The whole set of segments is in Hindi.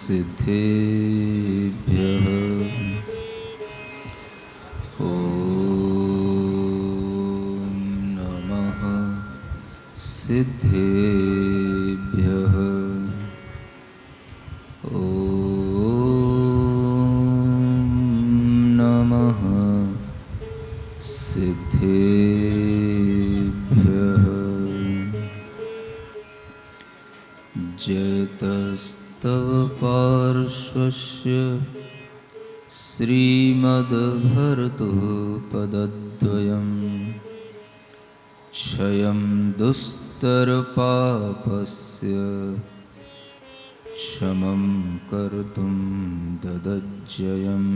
सिद्धेभ्यः ॐ नमः सिद्धेभ्यः ॐ नमः सिद्धेभ्यः जयतस्तव पार्श्वस्य श्रीमद्भर्तुः पदद्वयं क्षयं दुस्तरपापस्य क्षमं कर्तुं ददज्जयम्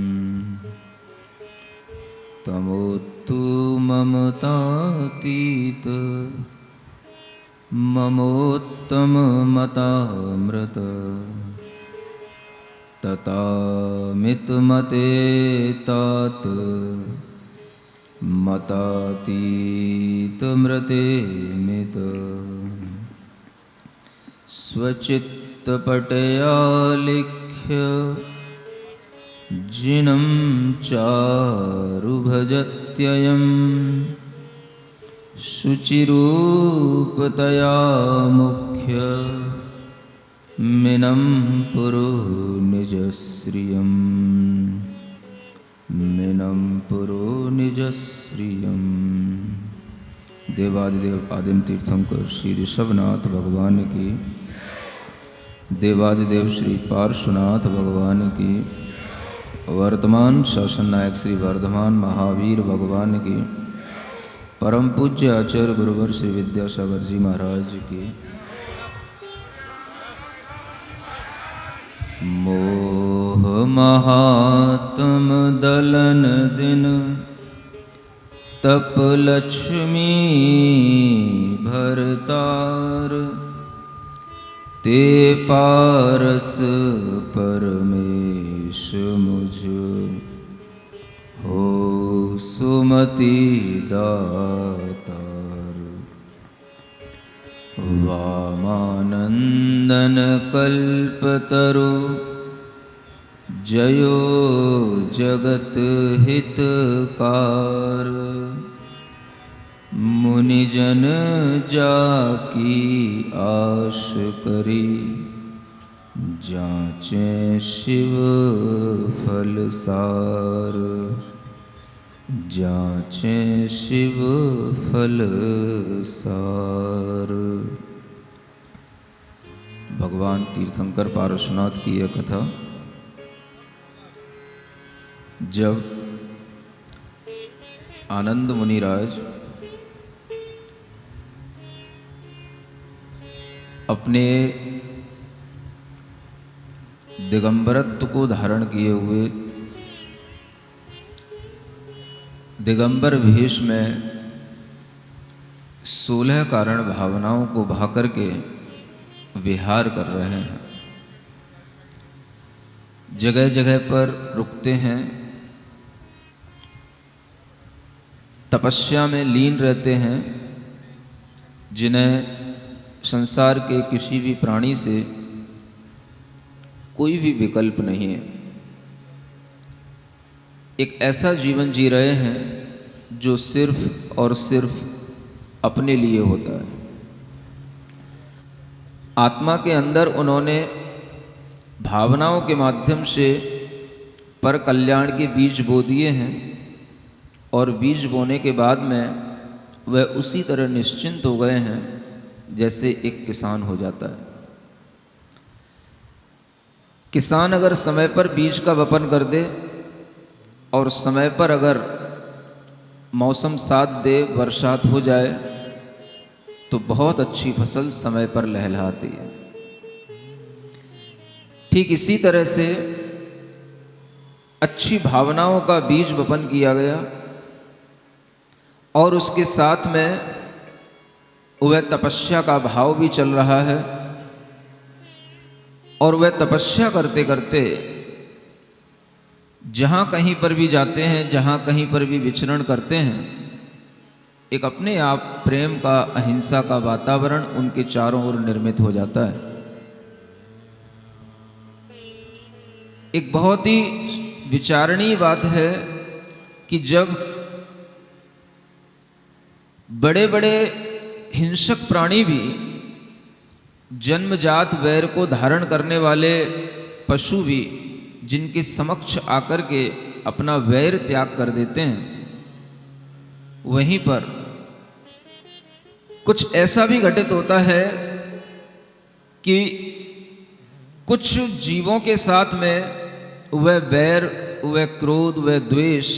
तमोतु ममतातीत ममोत्तममतामृत ततामितमते तात मतातीतमृते मित स्वचित्तपटया लिख्य जिनं चारुभजत्ययं शुचिरूपतया मुख्य मिनं पुरो निजश्रियं मिनं पुरो निजश्रियं। देवादिदेव आदिम तीर्थंकर श्री ऋषभनाथ भगवान की, देवादिदेव श्री पार्श्वनाथ भगवान की, वर्तमान शासन नायक श्री वर्धमान महावीर भगवान की, परम पूज्य आचार्य गुरुवर श्री विद्यासागर जी महाराज की। मोह महात्म दलन दिन तप लक्ष्मी भरतार ते पारस परमेश मुझ हो सुमति दातार। वामानंदन कल्पतरु जयो जगत हितकार मुनिजन जाकी आश करी जांचे शिव फलसार जांचे शिव फलसार। भगवान तीर्थंकर पार्श्वनाथ की यह कथा जब आनंद मुनिराज अपने दिगंबरत्व को धारण किए हुए दिगंबर भेष में 16 कारण भावनाओं को भा करके विहार कर रहे हैं, जगह जगह पर रुकते हैं, तपस्या में लीन रहते हैं, जिन्हें संसार के किसी भी प्राणी से कोई भी विकल्प नहीं है। एक ऐसा जीवन जी रहे हैं जो सिर्फ और सिर्फ अपने लिए होता है। आत्मा के अंदर उन्होंने भावनाओं के माध्यम से पर कल्याण के बीज बो दिए हैं और बीज बोने के बाद में वह उसी तरह निश्चिंत हो गए हैं जैसे एक किसान हो जाता है। किसान अगर समय पर बीज का वपन कर दे और समय पर अगर मौसम साथ दे, बरसात हो जाए तो बहुत अच्छी फसल समय पर लहलहाती है। ठीक इसी तरह से अच्छी भावनाओं का बीज वपन किया गया और उसके साथ में वह तपस्या का भाव भी चल रहा है और वह तपस्या करते करते जहाँ कहीं पर भी जाते हैं, जहाँ कहीं पर भी विचरण करते हैं, एक अपने आप प्रेम का, अहिंसा का वातावरण उनके चारों ओर निर्मित हो जाता है। एक बहुत ही विचारणीय बात है कि जब बड़े बड़े हिंसक प्राणी भी जन्मजात वैर को धारण करने वाले पशु भी जिनके समक्ष आकर के अपना वैर त्याग कर देते हैं, वहीं पर कुछ ऐसा भी घटित होता है कि कुछ जीवों के साथ में वह वैर, वह क्रोध, वह द्वेष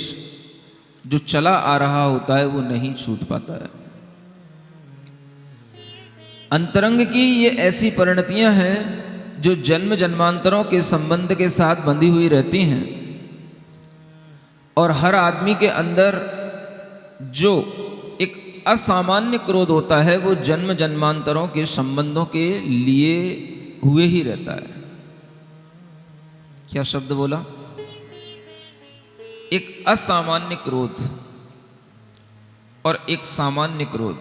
जो चला आ रहा होता है वो नहीं छूट पाता है। अंतरंग की ये ऐसी परिणतियां हैं जो जन्म जन्मांतरों के संबंध के साथ बंधी हुई रहती हैं, और हर आदमी के अंदर जो एक असामान्य क्रोध होता है वो जन्म जन्मांतरों के संबंधों के लिए हुए ही रहता है। क्या शब्द बोला? एक असामान्य क्रोध और एक सामान्य क्रोध।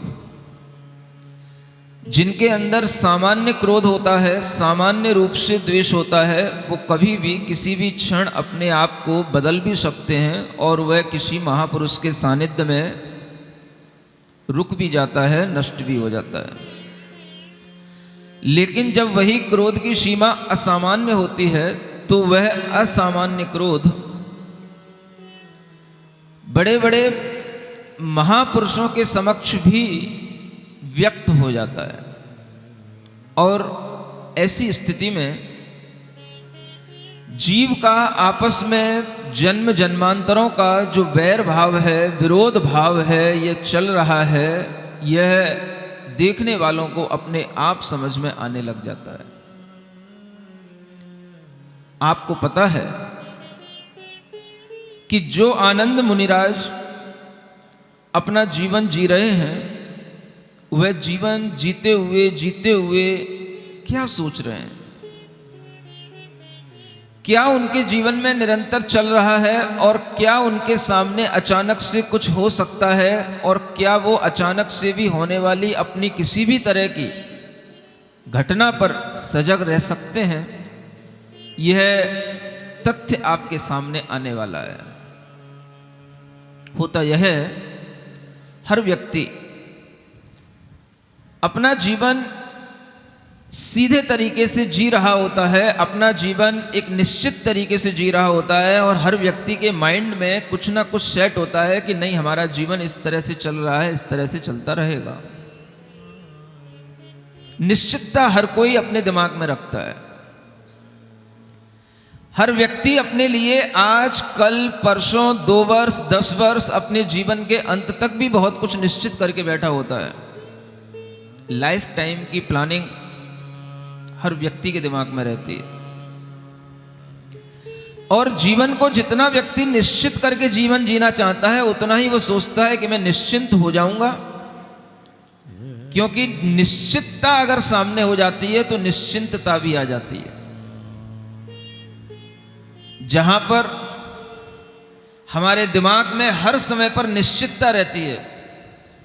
जिनके अंदर सामान्य क्रोध होता है, सामान्य रूप से द्वेष होता है, वो कभी भी किसी भी क्षण अपने आप को बदल भी सकते हैं और वह किसी महापुरुष के सानिध्य में रुक भी जाता है, नष्ट भी हो जाता है। लेकिन जब वही क्रोध की सीमा असामान्य होती है तो वह असामान्य क्रोध बड़े बड़े महापुरुषों के समक्ष भी व्यक्त हो जाता है, और ऐसी स्थिति में जीव का आपस में जन्म जन्मांतरों का जो वैर भाव है, विरोध भाव है, यह चल रहा है, यह देखने वालों को अपने आप समझ में आने लग जाता है। आपको पता है कि जो आनंद मुनिराज अपना जीवन जी रहे हैं, वह जीवन जीते हुए क्या सोच रहे हैं? क्या उनके जीवन में निरंतर चल रहा है, और क्या उनके सामने अचानक से कुछ हो सकता है, और क्या वो अचानक से भी होने वाली अपनी किसी भी तरह की घटना पर सजग रह सकते हैं? यह तथ्य आपके सामने आने वाला है। होता यह है, हर व्यक्ति अपना जीवन सीधे तरीके से जी रहा होता है, अपना जीवन एक निश्चित तरीके से जी रहा होता है, और हर व्यक्ति के माइंड में कुछ ना कुछ सेट होता है कि नहीं, हमारा जीवन इस तरह से चल रहा है, इस तरह से चलता रहेगा। निश्चितता हर कोई अपने दिमाग में रखता है। हर व्यक्ति अपने लिए आज, कल, परसों, 2 वर्ष, 10 वर्ष, अपने जीवन के अंत तक भी बहुत कुछ निश्चित करके बैठा होता है। लाइफ टाइम की प्लानिंग हर व्यक्ति के दिमाग में रहती है, और जीवन को जितना व्यक्ति निश्चित करके जीवन जीना चाहता है, उतना ही वो सोचता है कि मैं निश्चिंत हो जाऊंगा, क्योंकि निश्चितता अगर सामने हो जाती है तो निश्चिंतता भी आ जाती है। जहां पर हमारे दिमाग में हर समय पर निश्चितता रहती है,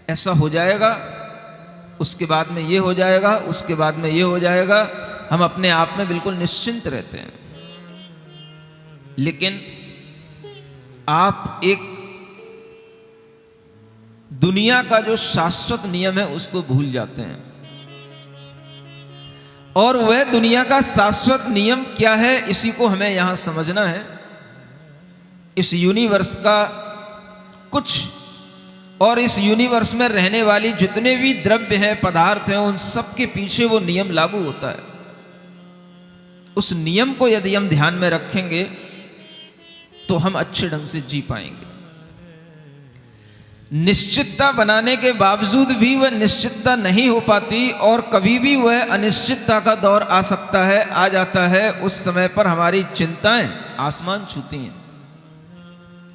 ऐसा हो जाएगा, उसके बाद में ये हो जाएगा, उसके बाद में ये हो जाएगा, हम अपने आप में बिल्कुल निश्चिंत रहते हैं। लेकिन आप एक दुनिया का जो शाश्वत नियम है उसको भूल जाते हैं, और वह दुनिया का शाश्वत नियम क्या है, इसी को हमें यहां समझना है। इस यूनिवर्स का कुछ, और इस यूनिवर्स में रहने वाली जितने भी द्रव्य हैं, पदार्थ हैं, उन सब के पीछे वो नियम लागू होता है। उस नियम को यदि हम ध्यान में रखेंगे तो हम अच्छे ढंग से जी पाएंगे। निश्चितता बनाने के बावजूद भी वह निश्चितता नहीं हो पाती, और कभी भी वह अनिश्चितता का दौर आ सकता है, आ जाता है। उस समय पर हमारी चिंताएं आसमान छूती हैं,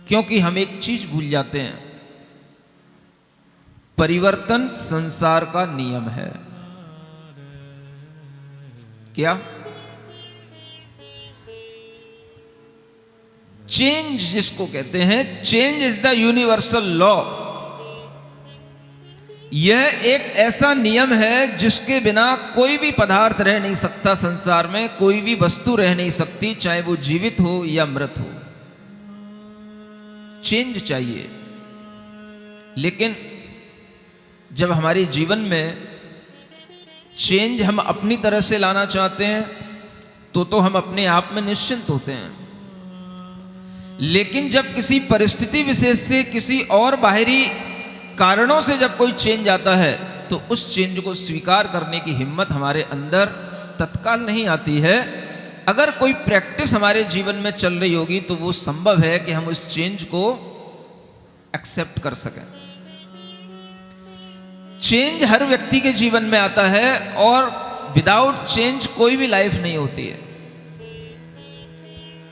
क्योंकि हम एक चीज भूल जाते हैं, परिवर्तन संसार का नियम है। क्या? चेंज जिसको कहते हैं, change is the universal law. यह एक ऐसा नियम है जिसके बिना कोई भी पदार्थ रह नहीं सकता संसार में, कोई भी वस्तु रह नहीं सकती, चाहे वो जीवित हो या मृत हो। चेंज चाहिए। लेकिन जब हमारे जीवन में चेंज हम अपनी तरह से लाना चाहते हैं तो हम अपने आप में निश्चिंत होते हैं। लेकिन जब किसी परिस्थिति विशेष से, किसी और बाहरी कारणों से जब कोई चेंज आता है तो उस चेंज को स्वीकार करने की हिम्मत हमारे अंदर तत्काल नहीं आती है। अगर कोई प्रैक्टिस हमारे जीवन में चल रही होगी तो वो संभव है कि हम उस चेंज को एक्सेप्ट कर सकें। चेंज हर व्यक्ति के जीवन में आता है और विदाउट चेंज कोई भी लाइफ नहीं होती है।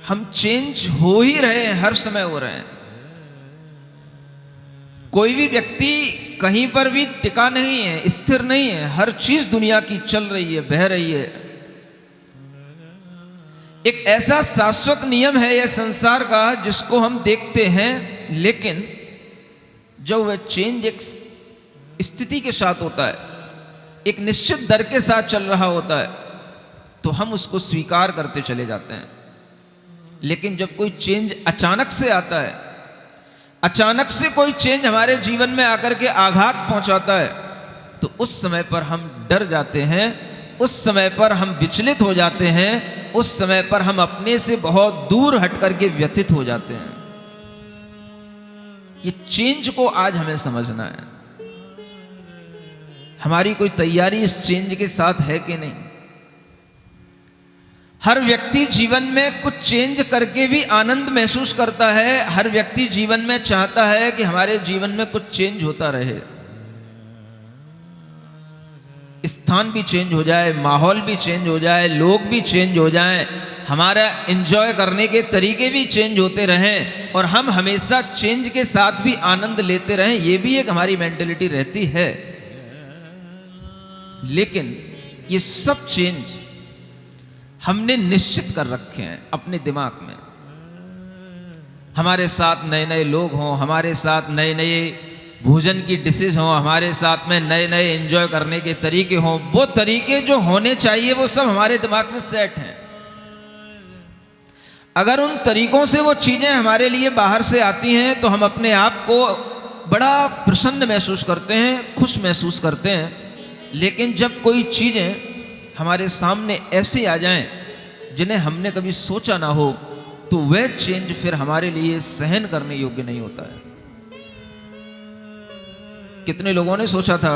हम चेंज हो ही रहे हैं, हर समय हो रहे हैं। कोई भी व्यक्ति कहीं पर भी टिका नहीं है, स्थिर नहीं है। हर चीज दुनिया की चल रही है, बह रही है। एक ऐसा शाश्वत नियम है यह संसार का जिसको हम देखते हैं, लेकिन जब वह चेंज एक स्थिति के साथ होता है, एक निश्चित दर के साथ चल रहा होता है, तो हम उसको स्वीकार करते चले जाते हैं। लेकिन जब कोई चेंज अचानक से आता है, अचानक से कोई चेंज हमारे जीवन में आकर के आघात पहुंचाता है, तो उस समय पर हम डर जाते हैं, उस समय पर हम विचलित हो जाते हैं, उस समय पर हम अपने से बहुत दूर हट करके व्यथित हो जाते हैं। ये चेंज को आज हमें समझना है। हमारी कोई तैयारी इस चेंज के साथ है कि नहीं। हर व्यक्ति जीवन में कुछ चेंज करके भी आनंद महसूस करता है। हर व्यक्ति जीवन में चाहता है कि हमारे जीवन में कुछ चेंज होता रहे, स्थान भी चेंज हो जाए, माहौल भी चेंज हो जाए, लोग भी चेंज हो जाएं, हमारा एंजॉय करने के तरीके भी चेंज होते रहें और हम हमेशा चेंज के साथ भी आनंद लेते रहें। ये भी एक हमारी मेंटेलिटी रहती है। लेकिन ये सब चेंज हमने निश्चित कर रखे हैं अपने दिमाग में। हमारे साथ नए नए लोग हों, हमारे साथ नए नए भोजन की डिशेज हों, हमारे साथ में नए नए एंजॉय करने के तरीके हों, वो तरीके जो होने चाहिए वो सब हमारे दिमाग में सेट हैं। अगर उन तरीकों से वो चीज़ें हमारे लिए बाहर से आती हैं तो हम अपने आप को बड़ा प्रसन्न महसूस करते हैं, खुश महसूस करते हैं। लेकिन जब कोई चीज़ें हमारे सामने ऐसे आ जाएं जिन्हें हमने कभी सोचा ना हो, तो वह चेंज फिर हमारे लिए सहन करने योग्य नहीं होता है। कितने लोगों ने सोचा था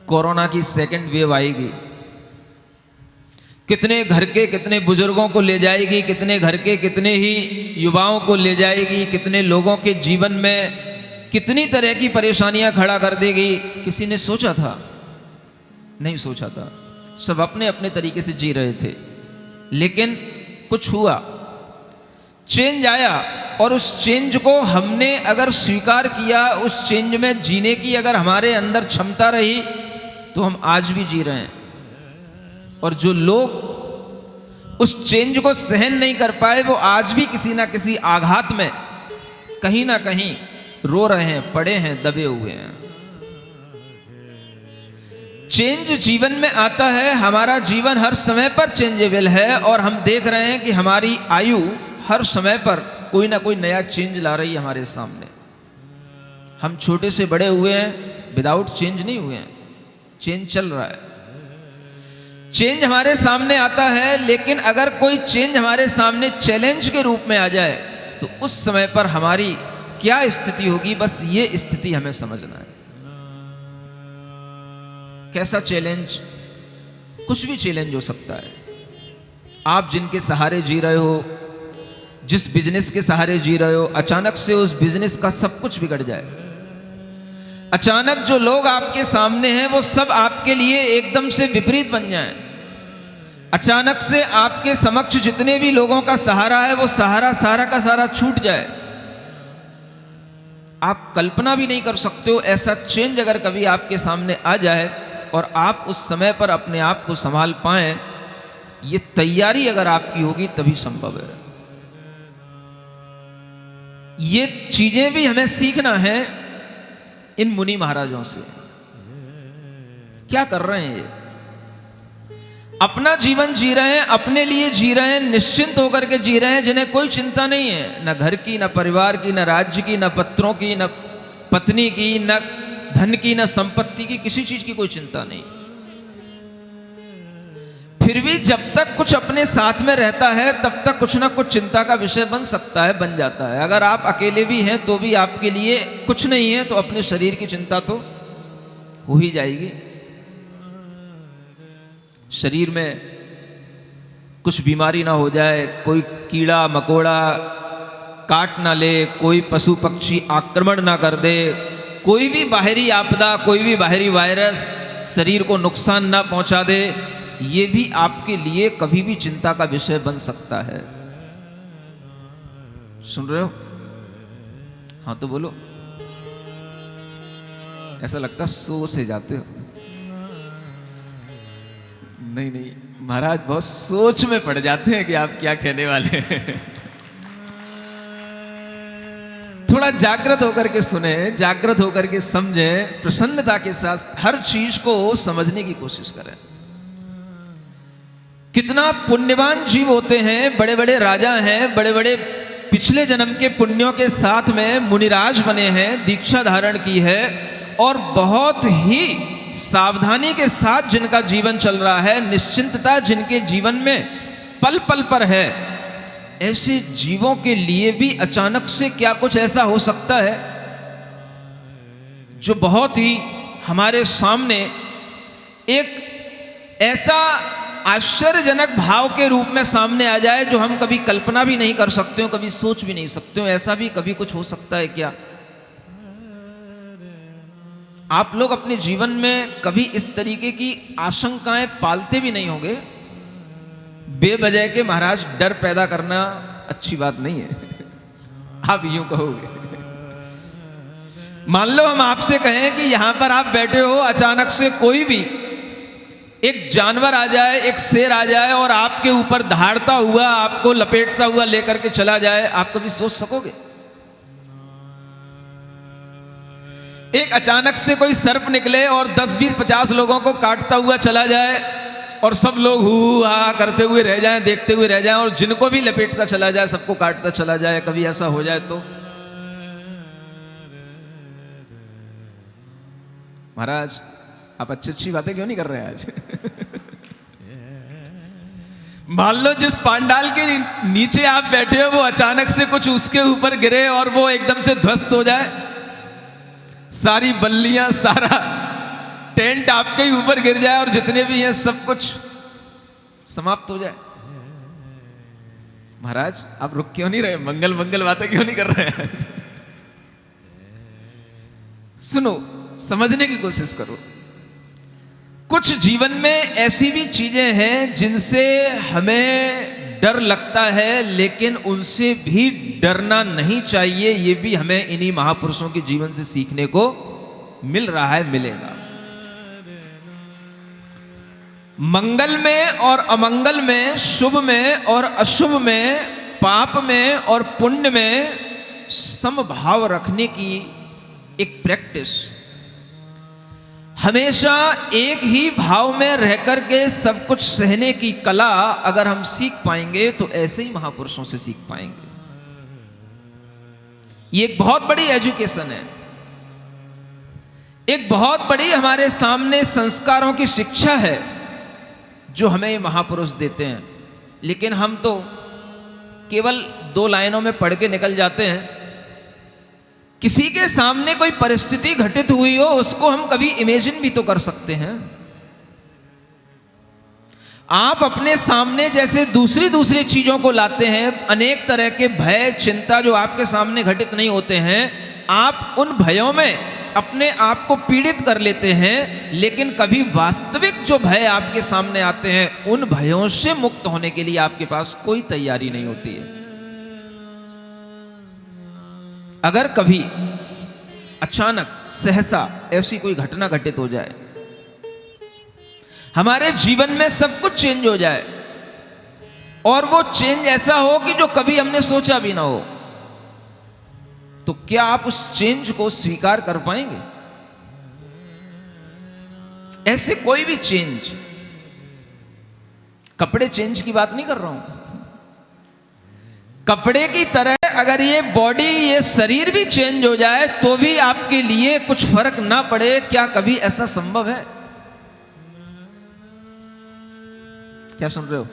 कोरोना की सेकंड वेव आएगी, कितने घर के कितने बुजुर्गों को ले जाएगी, कितने घर के कितने ही युवाओं को ले जाएगी, कितने लोगों के जीवन में कितनी तरह की परेशानियां खड़ा कर देगी। किसी ने सोचा था? नहीं सोचा था। सब अपने अपने तरीके से जी रहे थे। लेकिन कुछ हुआ, चेंज आया, और उस चेंज को हमने अगर स्वीकार किया, उस चेंज में जीने की अगर हमारे अंदर क्षमता रही, तो हम आज भी जी रहे हैं। और जो लोग उस चेंज को सहन नहीं कर पाए, वो आज भी किसी ना किसी आघात में कहीं ना कहीं रो रहे हैं, पड़े हैं, दबे हुए हैं। चेंज जीवन में आता है। हमारा जीवन हर समय पर चेंजेबल है और हम देख रहे हैं कि हमारी आयु हर समय पर कोई ना कोई नया चेंज ला रही है हमारे सामने। हम छोटे से बड़े हुए हैं, विदाउट चेंज नहीं हुए हैं, चेंज चल रहा है। चेंज हमारे सामने आता है, लेकिन अगर कोई चेंज हमारे सामने चैलेंज के रूप में आ जाए तो उस समय पर हमारी क्या स्थिति होगी, बस ये स्थिति हमें समझना है। कैसा चैलेंज? कुछ भी चैलेंज हो सकता है। आप जिनके सहारे जी रहे हो, जिस बिजनेस के सहारे जी रहे हो, अचानक से उस बिजनेस का सब कुछ बिगड़ जाए। अचानक जो लोग आपके सामने हैं वो सब आपके लिए एकदम से विपरीत बन जाएं। अचानक से आपके समक्ष जितने भी लोगों का सहारा है वो सहारा सारा का सारा छूट जाए। आप कल्पना भी नहीं कर सकते हो ऐसा चेंज अगर कभी आपके सामने आ जाए और आप उस समय पर अपने आप को संभाल पाएं। ये तैयारी अगर आपकी होगी तभी संभव है। ये चीजें भी हमें सीखना है इन मुनि महाराजों से। क्या कर रहे हैं ये? अपना जीवन जी रहे हैं, अपने लिए जी रहे हैं, निश्चिंत होकर के जी रहे हैं, जिन्हें कोई चिंता नहीं है, न घर की, न परिवार की, न राज्य की, न पत्रों की, न पत्नी की, न धन की, न संपत्ति की, किसी चीज की कोई चिंता नहीं। फिर भी जब तक कुछ अपने साथ में रहता है तब तक कुछ ना कुछ चिंता का विषय बन सकता है, बन जाता है। अगर आप अकेले भी हैं तो भी आपके लिए कुछ नहीं है तो अपने शरीर की चिंता तो हो ही जाएगी। शरीर में कुछ बीमारी ना हो जाए, कोई कीड़ा मकोड़ा काट ना ले, कोई पशु पक्षी आक्रमण ना कर दे, कोई भी बाहरी आपदा, कोई भी बाहरी वायरस शरीर को नुकसान ना पहुंचा दे, ये भी आपके लिए कभी भी चिंता का विषय बन सकता है। सुन रहे हो? हाँ तो बोलो। ऐसा लगता सो से जाते हो। नहीं नहीं महाराज बहुत सोच में पड़ जाते हैं कि आप क्या कहने वाले हैं। थोड़ा जागृत होकर के सुने, जागृत होकर के समझें, प्रसन्नता के साथ हर चीज को समझने की कोशिश करें। कितना पुण्यवान जीव होते हैं, बड़े बड़े राजा हैं, बड़े बड़े पिछले जन्म के पुण्यों के साथ में मुनिराज बने हैं, दीक्षा धारण की है और बहुत ही सावधानी के साथ जिनका जीवन चल रहा है, निश्चिंतता जिनके जीवन में पल पल पर है, ऐसे जीवों के लिए भी अचानक से क्या कुछ ऐसा हो सकता है जो बहुत ही हमारे सामने एक ऐसा आश्चर्यजनक भाव के रूप में सामने आ जाए जो हम कभी कल्पना भी नहीं कर सकते हो, कभी सोच भी नहीं सकते हो। ऐसा भी कभी कुछ हो सकता है क्या? आप लोग अपने जीवन में कभी इस तरीके की आशंकाएं पालते भी नहीं होंगे। बेवजह के महाराज डर पैदा करना अच्छी बात नहीं है। आप यूं कहोगे। मान लो हम आपसे कहें कि यहां पर आप बैठे हो, अचानक से कोई भी एक जानवर आ जाए, एक शेर आ जाए और आपके ऊपर दहाड़ता हुआ, आपको लपेटता हुआ लेकर के चला जाए, आप कभी सोच सकोगे? एक अचानक से कोई सर्प निकले और 10, 20, 50 लोगों को काटता हुआ चला जाए और सब लोग हू हा करते हुए रह जाएं, देखते हुए रह जाएं, और जिनको भी लपेटता चला जाए, सबको काटता चला जाए, कभी ऐसा हो जाए तो? महाराज आप अच्छी अच्छी बातें क्यों नहीं कर रहे हैं आज? मान लो जिस पांडाल के नीचे आप बैठे हो वो अचानक से कुछ उसके ऊपर गिरे और वो एकदम से ध्वस्त हो जाए, सारी बल्लियां, सारा टेंट आपके ही ऊपर गिर जाए और जितने भी हैं सब कुछ समाप्त हो जाए। महाराज आप रुक क्यों नहीं रहे? मंगल मंगल बातें क्यों नहीं कर रहे हैं? सुनो, समझने की कोशिश करो। कुछ जीवन में ऐसी भी चीजें हैं जिनसे हमें डर लगता है, लेकिन उनसे भी डरना नहीं चाहिए। ये भी हमें इन्हीं महापुरुषों के जीवन से सीखने को मिल रहा है, मिलेगा। मंगल में और अमंगल में, शुभ में और अशुभ में, पाप में और पुण्य में समभाव रखने की एक प्रैक्टिस, हमेशा एक ही भाव में रह करके सब कुछ सहने की कला अगर हम सीख पाएंगे तो ऐसे ही महापुरुषों से सीख पाएंगे। ये एक बहुत बड़ी एजुकेशन है, एक बहुत बड़ी हमारे सामने संस्कारों की शिक्षा है जो हमें ये महापुरुष देते हैं। लेकिन हम तो केवल 2 लाइनों में पढ़ के निकल जाते हैं। किसी के सामने कोई परिस्थिति घटित हुई हो उसको हम कभी इमेजिन भी तो कर सकते हैं। आप अपने सामने जैसे दूसरी चीजों को लाते हैं, अनेक तरह के भय चिंता जो आपके सामने घटित नहीं होते हैं, आप उन भयों में अपने आप को पीड़ित कर लेते हैं, लेकिन कभी वास्तविक जो भय आपके सामने आते हैं उन भयों से मुक्त होने के लिए आपके पास कोई तैयारी नहीं होती है। अगर कभी अचानक सहसा ऐसी कोई घटना घटित हो जाए, हमारे जीवन में सब कुछ चेंज हो जाए और वो चेंज ऐसा हो कि जो कभी हमने सोचा भी ना हो, तो क्या आप उस चेंज को स्वीकार कर पाएंगे? ऐसे कोई भी चेंज, कपड़े चेंज की बात नहीं कर रहा हूं, कपड़े की तरह अगर ये बॉडी, ये शरीर भी चेंज हो जाए तो भी आपके लिए कुछ फर्क ना पड़े, क्या कभी ऐसा संभव है? क्या सुन रहे हो?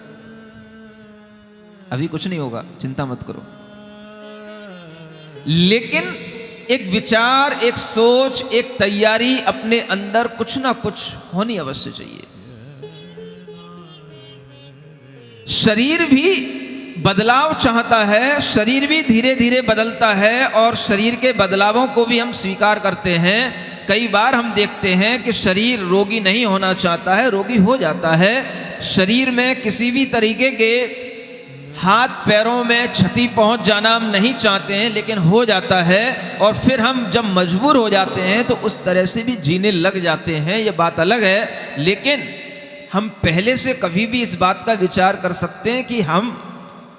अभी कुछ नहीं होगा, चिंता मत करो। लेकिन एक विचार, एक सोच, एक तैयारी अपने अंदर कुछ ना कुछ होनी अवश्य चाहिए। शरीर भी बदलाव चाहता है, शरीर भी धीरे धीरे बदलता है और शरीर के बदलावों को भी हम स्वीकार करते हैं। कई बार हम देखते हैं कि शरीर रोगी नहीं होना चाहता है, रोगी हो जाता है। शरीर में किसी भी तरीके के हाथ पैरों में क्षति पहुंच जाना हम नहीं चाहते हैं, लेकिन हो जाता है। और फिर हम जब मजबूर हो जाते हैं तो उस तरह से भी जीने लग जाते हैं, ये बात अलग है। लेकिन हम पहले से कभी भी इस बात का विचार कर सकते हैं कि हम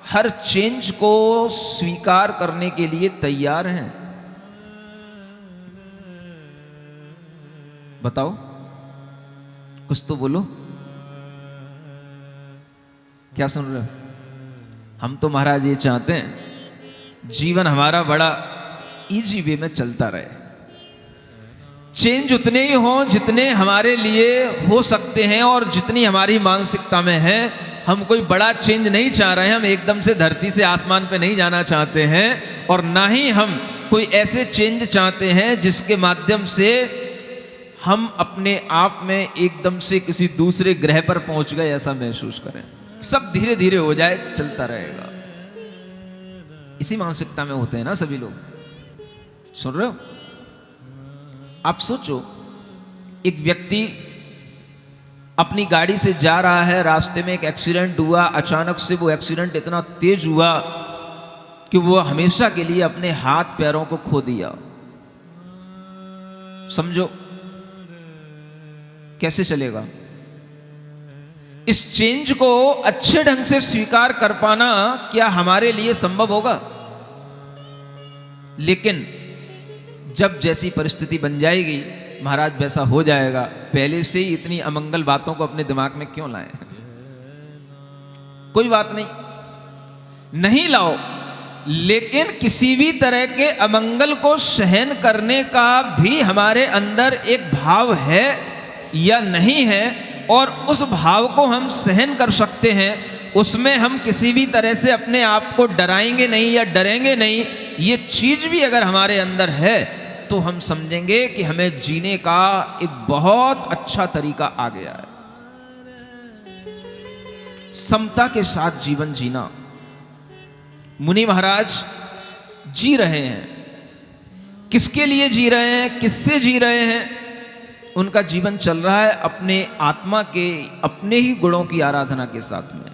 हर चेंज को स्वीकार करने के लिए तैयार हैं। बताओ, कुछ तो बोलो, क्या सुन रहे हो? हम तो महाराज ये चाहते हैं जीवन हमारा बड़ा इजी वे में चलता रहे, चेंज उतने ही हों जितने हमारे लिए हो सकते हैं और जितनी हमारी मानसिकता में है। हम कोई बड़ा चेंज नहीं चाह रहे हैं, हम एकदम से धरती से आसमान पे नहीं जाना चाहते हैं, और ना ही हम कोई ऐसे चेंज चाहते हैं जिसके माध्यम से हम अपने आप में एकदम से किसी दूसरे ग्रह पर पहुंच गए ऐसा महसूस करें। सब धीरे धीरे हो जाए, चलता रहेगा। इसी मानसिकता में होते हैं ना सभी लोग। सुन रहे हो? आप सोचो, एक व्यक्ति अपनी गाड़ी से जा रहा है, रास्ते में एक एक्सीडेंट हुआ, अचानक से वो एक्सीडेंट इतना तेज हुआ कि वो हमेशा के लिए अपने हाथ पैरों को खो दिया। समझो कैसे चलेगा? इस चेंज को अच्छे ढंग से स्वीकार कर पाना क्या हमारे लिए संभव होगा? लेकिन जब जैसी परिस्थिति बन जाएगी महाराज वैसा हो जाएगा। पहले से ही इतनी अमंगल बातों को अपने दिमाग में क्यों लाएं? कोई बात नहीं, नहीं लाओ, लेकिन किसी भी तरह के अमंगल को सहन करने का भी हमारे अंदर एक भाव है या नहीं है, और उस भाव को हम सहन कर सकते हैं। उसमें हम किसी भी तरह से अपने आप को डराएंगे नहीं या डरेंगे नहीं। ये चीज भी अगर हमारे अंदर है तो हम समझेंगे कि हमें जीने का एक बहुत अच्छा तरीका आ गया है। समता के साथ जीवन जीना मुनि महाराज जी रहे हैं। किसके लिए जी रहे हैं, किससे जी रहे हैं? उनका जीवन चल रहा है अपने आत्मा के, अपने ही गुणों की आराधना के साथ में।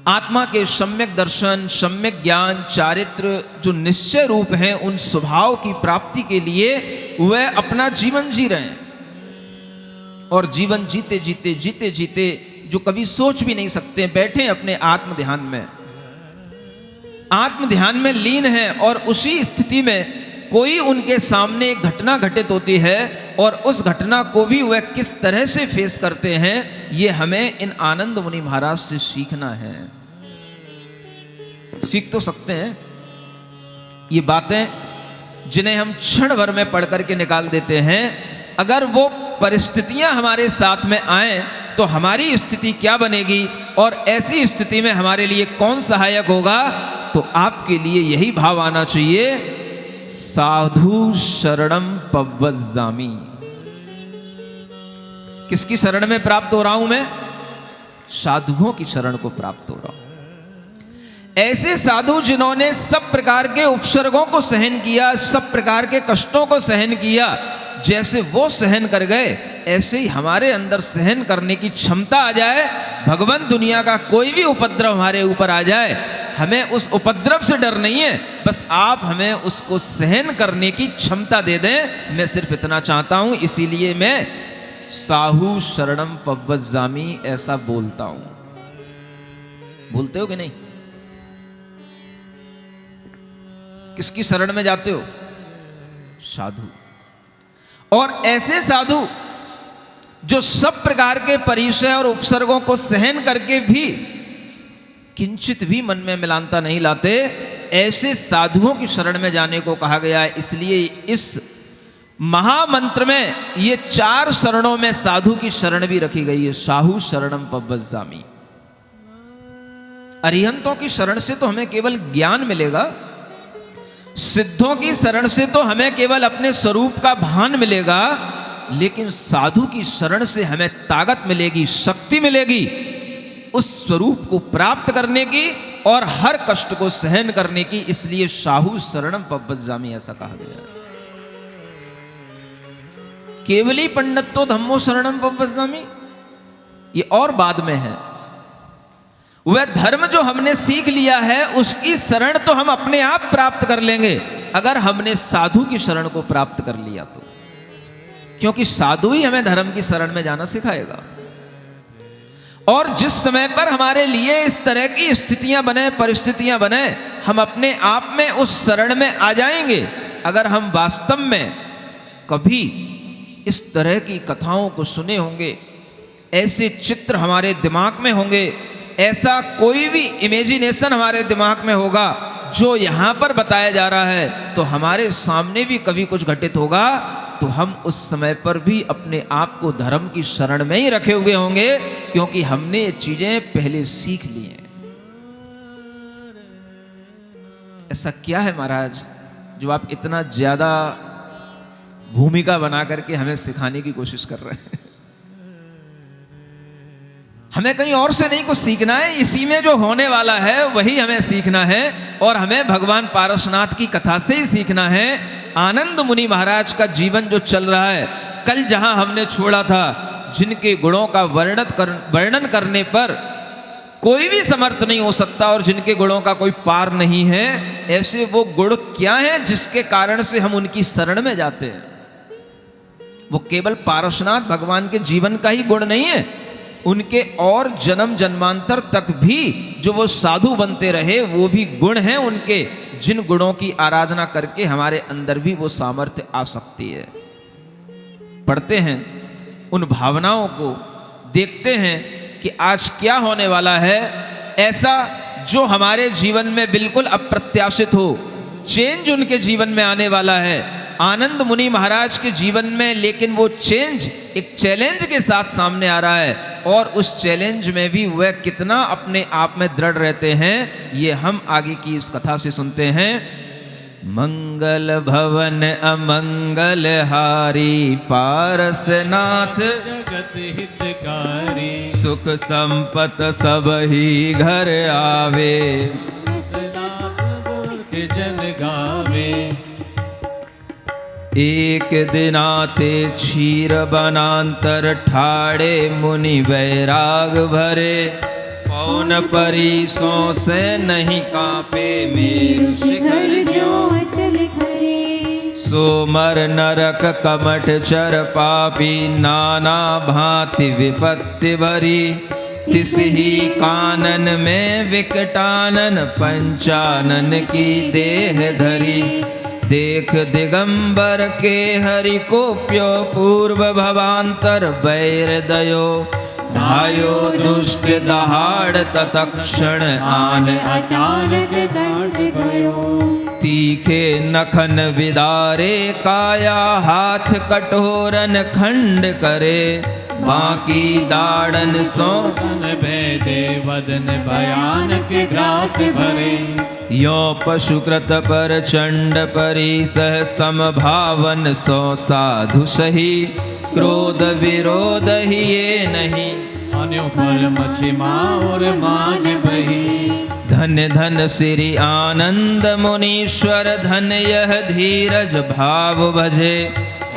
आत्मा के सम्यक दर्शन, सम्यक ज्ञान, चारित्र जो निश्चय रूप हैं, उन स्वभाव की प्राप्ति के लिए वह अपना जीवन जी रहे हैं। और जीवन जीते जीते जीते जीते जो कभी सोच भी नहीं सकते, बैठे अपने आत्म ध्यान में, आत्म ध्यान में लीन है, और उसी स्थिति में कोई उनके सामने एक घटना घटित होती है और उस घटना को भी वह किस तरह से फेस करते हैं, ये हमें इन आनंद मुनि महाराज से सीखना है। सीख तो सकते हैं ये बातें जिन्हें हम क्षण भर में पढ़ करके निकाल देते हैं। अगर वो परिस्थितियां हमारे साथ में आए तो हमारी स्थिति क्या बनेगी, और ऐसी स्थिति में हमारे लिए कौन सहायक होगा? तो आपके लिए यही भाव आना चाहिए, साधु शरणम पव्वज्जामि। किसकी शरण में प्राप्त हो रहा हूं मैं? साधुओं की शरण को प्राप्त हो रहा हूं। ऐसे साधु जिन्होंने सब प्रकार के उपसर्गों को सहन किया, सब प्रकार के कष्टों को सहन किया, जैसे वो सहन कर गए ऐसे ही हमारे अंदर सहन करने की क्षमता आ जाए। भगवान दुनिया का कोई भी उपद्रव हमारे ऊपर आ जाए, हमें उस उपद्रव से डर नहीं है, बस आप हमें उसको सहन करने की क्षमता दे दें। मैं सिर्फ इतना चाहता हूं, इसीलिए मैं साहु शरणम पव्वज्जामि ऐसा बोलता हूं। बोलते हो कि नहीं? किसकी शरण में जाते हो? साधु। और ऐसे साधु जो सब प्रकार के परिचय और उपसर्गों को सहन करके भी किंचित भी मन में मिलानता नहीं लाते, ऐसे साधुओं की शरण में जाने को कहा गया है। इसलिए इस महामंत्र में ये 4 शरणों में साधु की शरण भी रखी गई है। साहू शरणम पव्वज्जामि। अरिहंतों की शरण से तो हमें केवल ज्ञान मिलेगा, सिद्धों की शरण से तो हमें केवल अपने स्वरूप का भान मिलेगा, लेकिन साधु की शरण से हमें ताकत मिलेगी, शक्ति मिलेगी उस स्वरूप को प्राप्त करने की और हर कष्ट को सहन करने की। इसलिए साहू शरणम पव्वज्जामि ऐसा कहा गया है। केवली पंडितो धम्मो शरणम पव्वज्जामि, ये और बाद में है। वह धर्म जो हमने सीख लिया है उसकी शरण तो हम अपने आप प्राप्त कर लेंगे अगर हमने साधु की शरण को प्राप्त कर लिया तो, क्योंकि साधु ही हमें धर्म की शरण में जाना सिखाएगा। और जिस समय पर हमारे लिए इस तरह की स्थितियां बने, परिस्थितियां बने, हम अपने आप में उस शरण में आ जाएंगे। अगर हम वास्तव में कभी इस तरह की कथाओं को सुने होंगे, ऐसे चित्र हमारे दिमाग में होंगे, ऐसा कोई भी इमेजिनेशन हमारे दिमाग में होगा जो यहाँ पर बताया जा रहा है, तो हमारे सामने भी कभी कुछ घटित होगा, तो हम उस समय पर भी अपने आप को धर्म की शरण में ही रखे हुए होंगे, क्योंकि हमने ये चीजें पहले सीख ली हैं। ऐसा क्या है महाराज जो आप इतना ज्यादा भूमिका बना करके हमें सिखाने की कोशिश कर रहे हैं? हमें कहीं और से नहीं कुछ सीखना है, इसी में जो होने वाला है वही हमें सीखना है, और हमें भगवान पारसनाथ की कथा से ही सीखना है। आनंद मुनि महाराज का जीवन जो चल रहा है, कल जहां हमने छोड़ा था, जिनके गुणों का वर्णन करने पर कोई भी समर्थ नहीं हो सकता और जिनके गुणों का कोई पार नहीं है, ऐसे वो गुण क्या हैं जिसके कारण से हम उनकी शरण में जाते हैं? वो केवल पारसनाथ भगवान के जीवन का ही गुण नहीं है, उनके और जन्म जन्मांतर तक भी जो वो साधु बनते रहे वो भी गुण हैं उनके, जिन गुणों की आराधना करके हमारे अंदर भी वो सामर्थ्य आ सकती है। पढ़ते हैं उन भावनाओं को, देखते हैं कि आज क्या होने वाला है ऐसा जो हमारे जीवन में बिल्कुल अप्रत्याशित हो। चेंज उनके जीवन में आने वाला है, आनंद मुनि महाराज के जीवन में, लेकिन वो चेंज एक चैलेंज के साथ सामने आ रहा है, और उस चैलेंज में भी वह कितना अपने आप में दृढ़ रहते हैं, ये हम आगे की इस कथा से सुनते हैं। मंगल भवन अमंगल हारी पारसनाथ जगत हितकारी, सुख संपत सब ही घर आवे, के जन गावे। एक दिन आते क्षीर बनांतर ठाड़े मुनि वैराग भरे, पौन परिसों से नहीं कांपे मेरु शिखर जो अचल खड़े। सोमर नरक कमठ चर पापी, नाना भांति विपत्ति भरी, तिस ही कानन में विकटानन, पंचानन की देह धरी। देख दिगंबर के हरि को प्यो, पूर्व भवांतर बैर दयो, धायो दुष्ट दहाड़ तत्क्षण आन, अचानक कंठ गयो। तीखे नखन विदारे काया, हाथ कठोरन खंड करे, बाकी दाड़न सो तन भेदे, वदन भयानक ग्रास भरे। यो पशुकृत पर चंड परी, सह समभावन सो साधु सही, क्रोध विरोध ही ये नहीं, अन्यों पर मछिमा और माज बही। धन धन श्री आनंद मुनीश्वर, धन यह धीरज भाव भजे,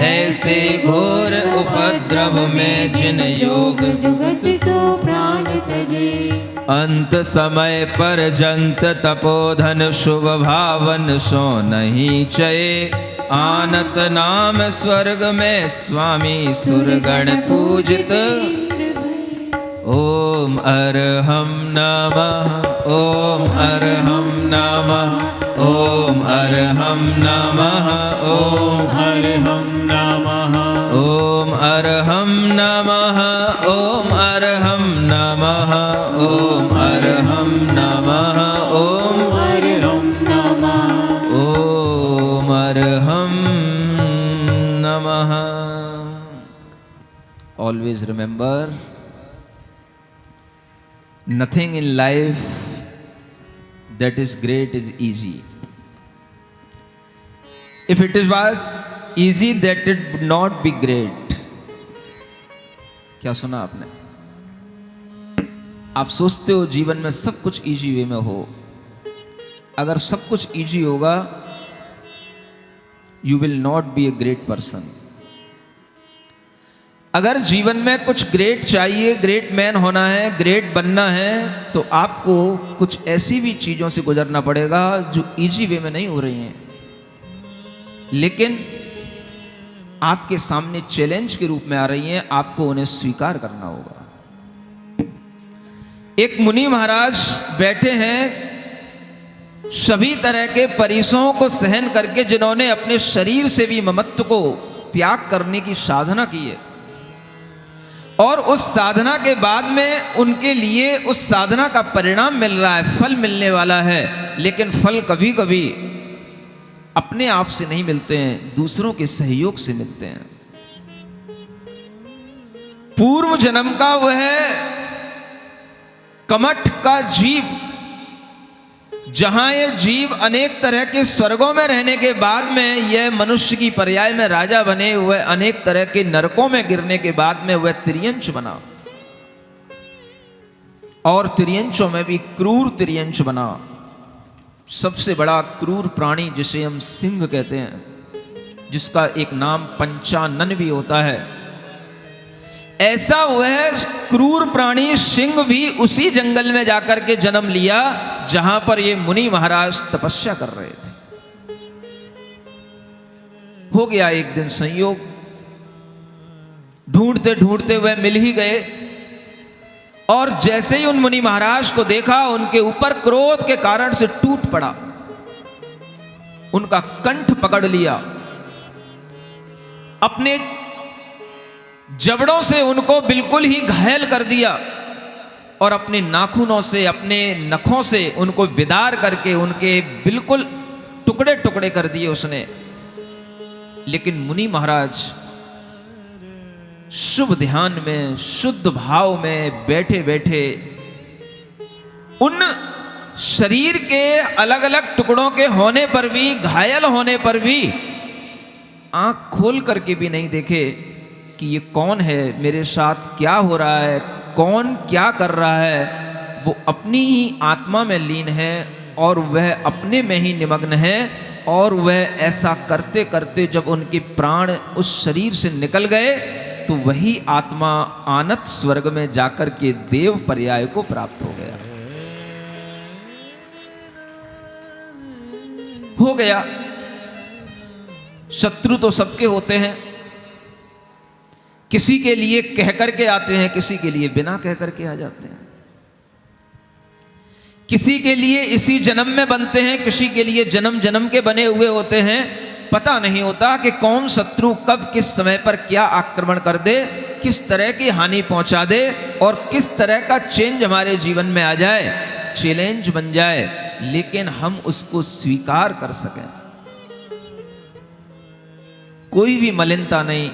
ऐसे घोर उपद्रव में जिन योग जुगत सो प्राण तजे। अंत समय पर जंत तपोधन, शुभ भावन सो नहीं चये, आनत नाम स्वर्ग में स्वामी सुरगण पूजित। ओम अरहम नमः, ओम अरहम नमः, ओम अरहम नमः, ओम हरहम नमः, ओम अरहम नमः। अर्हं नमः ओम अर्हं नमः ओम अर्हं नमः। Always remember, nothing in life that is great is easy. If it was easy, that it would not be great. क्या सुना आपने? आप सोचते हो जीवन में सब कुछ इजी वे में हो। अगर सब कुछ इजी होगा, you will not be a great person. अगर जीवन में कुछ ग्रेट चाहिए, ग्रेट मैन होना है, ग्रेट बनना है, तो आपको कुछ ऐसी भी चीजों से गुजरना पड़ेगा जो इजी वे में नहीं हो रही हैं, लेकिन आपके सामने चैलेंज के रूप में आ रही हैं। आपको उन्हें स्वीकार करना होगा। एक मुनि महाराज बैठे हैं सभी तरह के परिसरों को सहन करके, जिन्होंने अपने शरीर से भी ममत्व को त्याग करने की साधना की है, और उस साधना के बाद में उनके लिए उस साधना का परिणाम मिल रहा है, फल मिलने वाला है। लेकिन फल कभी कभी अपने आप से नहीं मिलते हैं, दूसरों के सहयोग से मिलते हैं। पूर्व जन्म का वह कमठ का जीव, जहां यह जीव अनेक तरह के स्वर्गों में रहने के बाद में यह मनुष्य की पर्याय में राजा बने, वह अनेक तरह के नरकों में गिरने के बाद में वह तिर्यंच बना, और तिर्यंचों में भी क्रूर तिर्यंच बना। सबसे बड़ा क्रूर प्राणी जिसे हम सिंह कहते हैं, जिसका एक नाम पंचानन भी होता है, ऐसा वह क्रूर प्राणी सिंह भी उसी जंगल में जाकर के जन्म लिया जहां पर ये मुनि महाराज तपस्या कर रहे थे। हो गया एक दिन संयोग, ढूंढते ढूंढते वह मिल ही गए, और जैसे ही उन मुनि महाराज को देखा, उनके ऊपर क्रोध के कारण से टूट पड़ा, उनका कंठ पकड़ लिया, अपने जबड़ों से उनको बिल्कुल ही घायल कर दिया, और अपने नाखूनों से, अपने नखों से उनको विदार करके उनके बिल्कुल टुकड़े टुकड़े कर दिए उसने। लेकिन मुनि महाराज शुभ ध्यान में, शुद्ध भाव में बैठे बैठे उन शरीर के अलग अलग टुकड़ों के होने पर भी, घायल होने पर भी आंख खोल करके भी नहीं देखे कि ये कौन है, मेरे साथ क्या हो रहा है, कौन क्या कर रहा है। वो अपनी ही आत्मा में लीन है और वह अपने में ही निमग्न है, और वह ऐसा करते करते जब उनके प्राण उस शरीर से निकल गए, तो वही आत्मा आनत स्वर्ग में जाकर के देव पर्याय को प्राप्त हो गया। हो गया। शत्रु तो सबके होते हैं, किसी के लिए कह करके आते हैं, किसी के लिए बिना कह करके आ जाते हैं, किसी के लिए इसी जन्म में बनते हैं, किसी के लिए जन्म जन्म के बने हुए होते हैं। पता नहीं होता कि कौन शत्रु कब किस समय पर क्या आक्रमण कर दे, किस तरह की हानि पहुंचा दे, और किस तरह का चेंज हमारे जीवन में आ जाए, चैलेंज बन जाए, लेकिन हम उसको स्वीकार कर सकें। कोई भी मलिनता नहीं,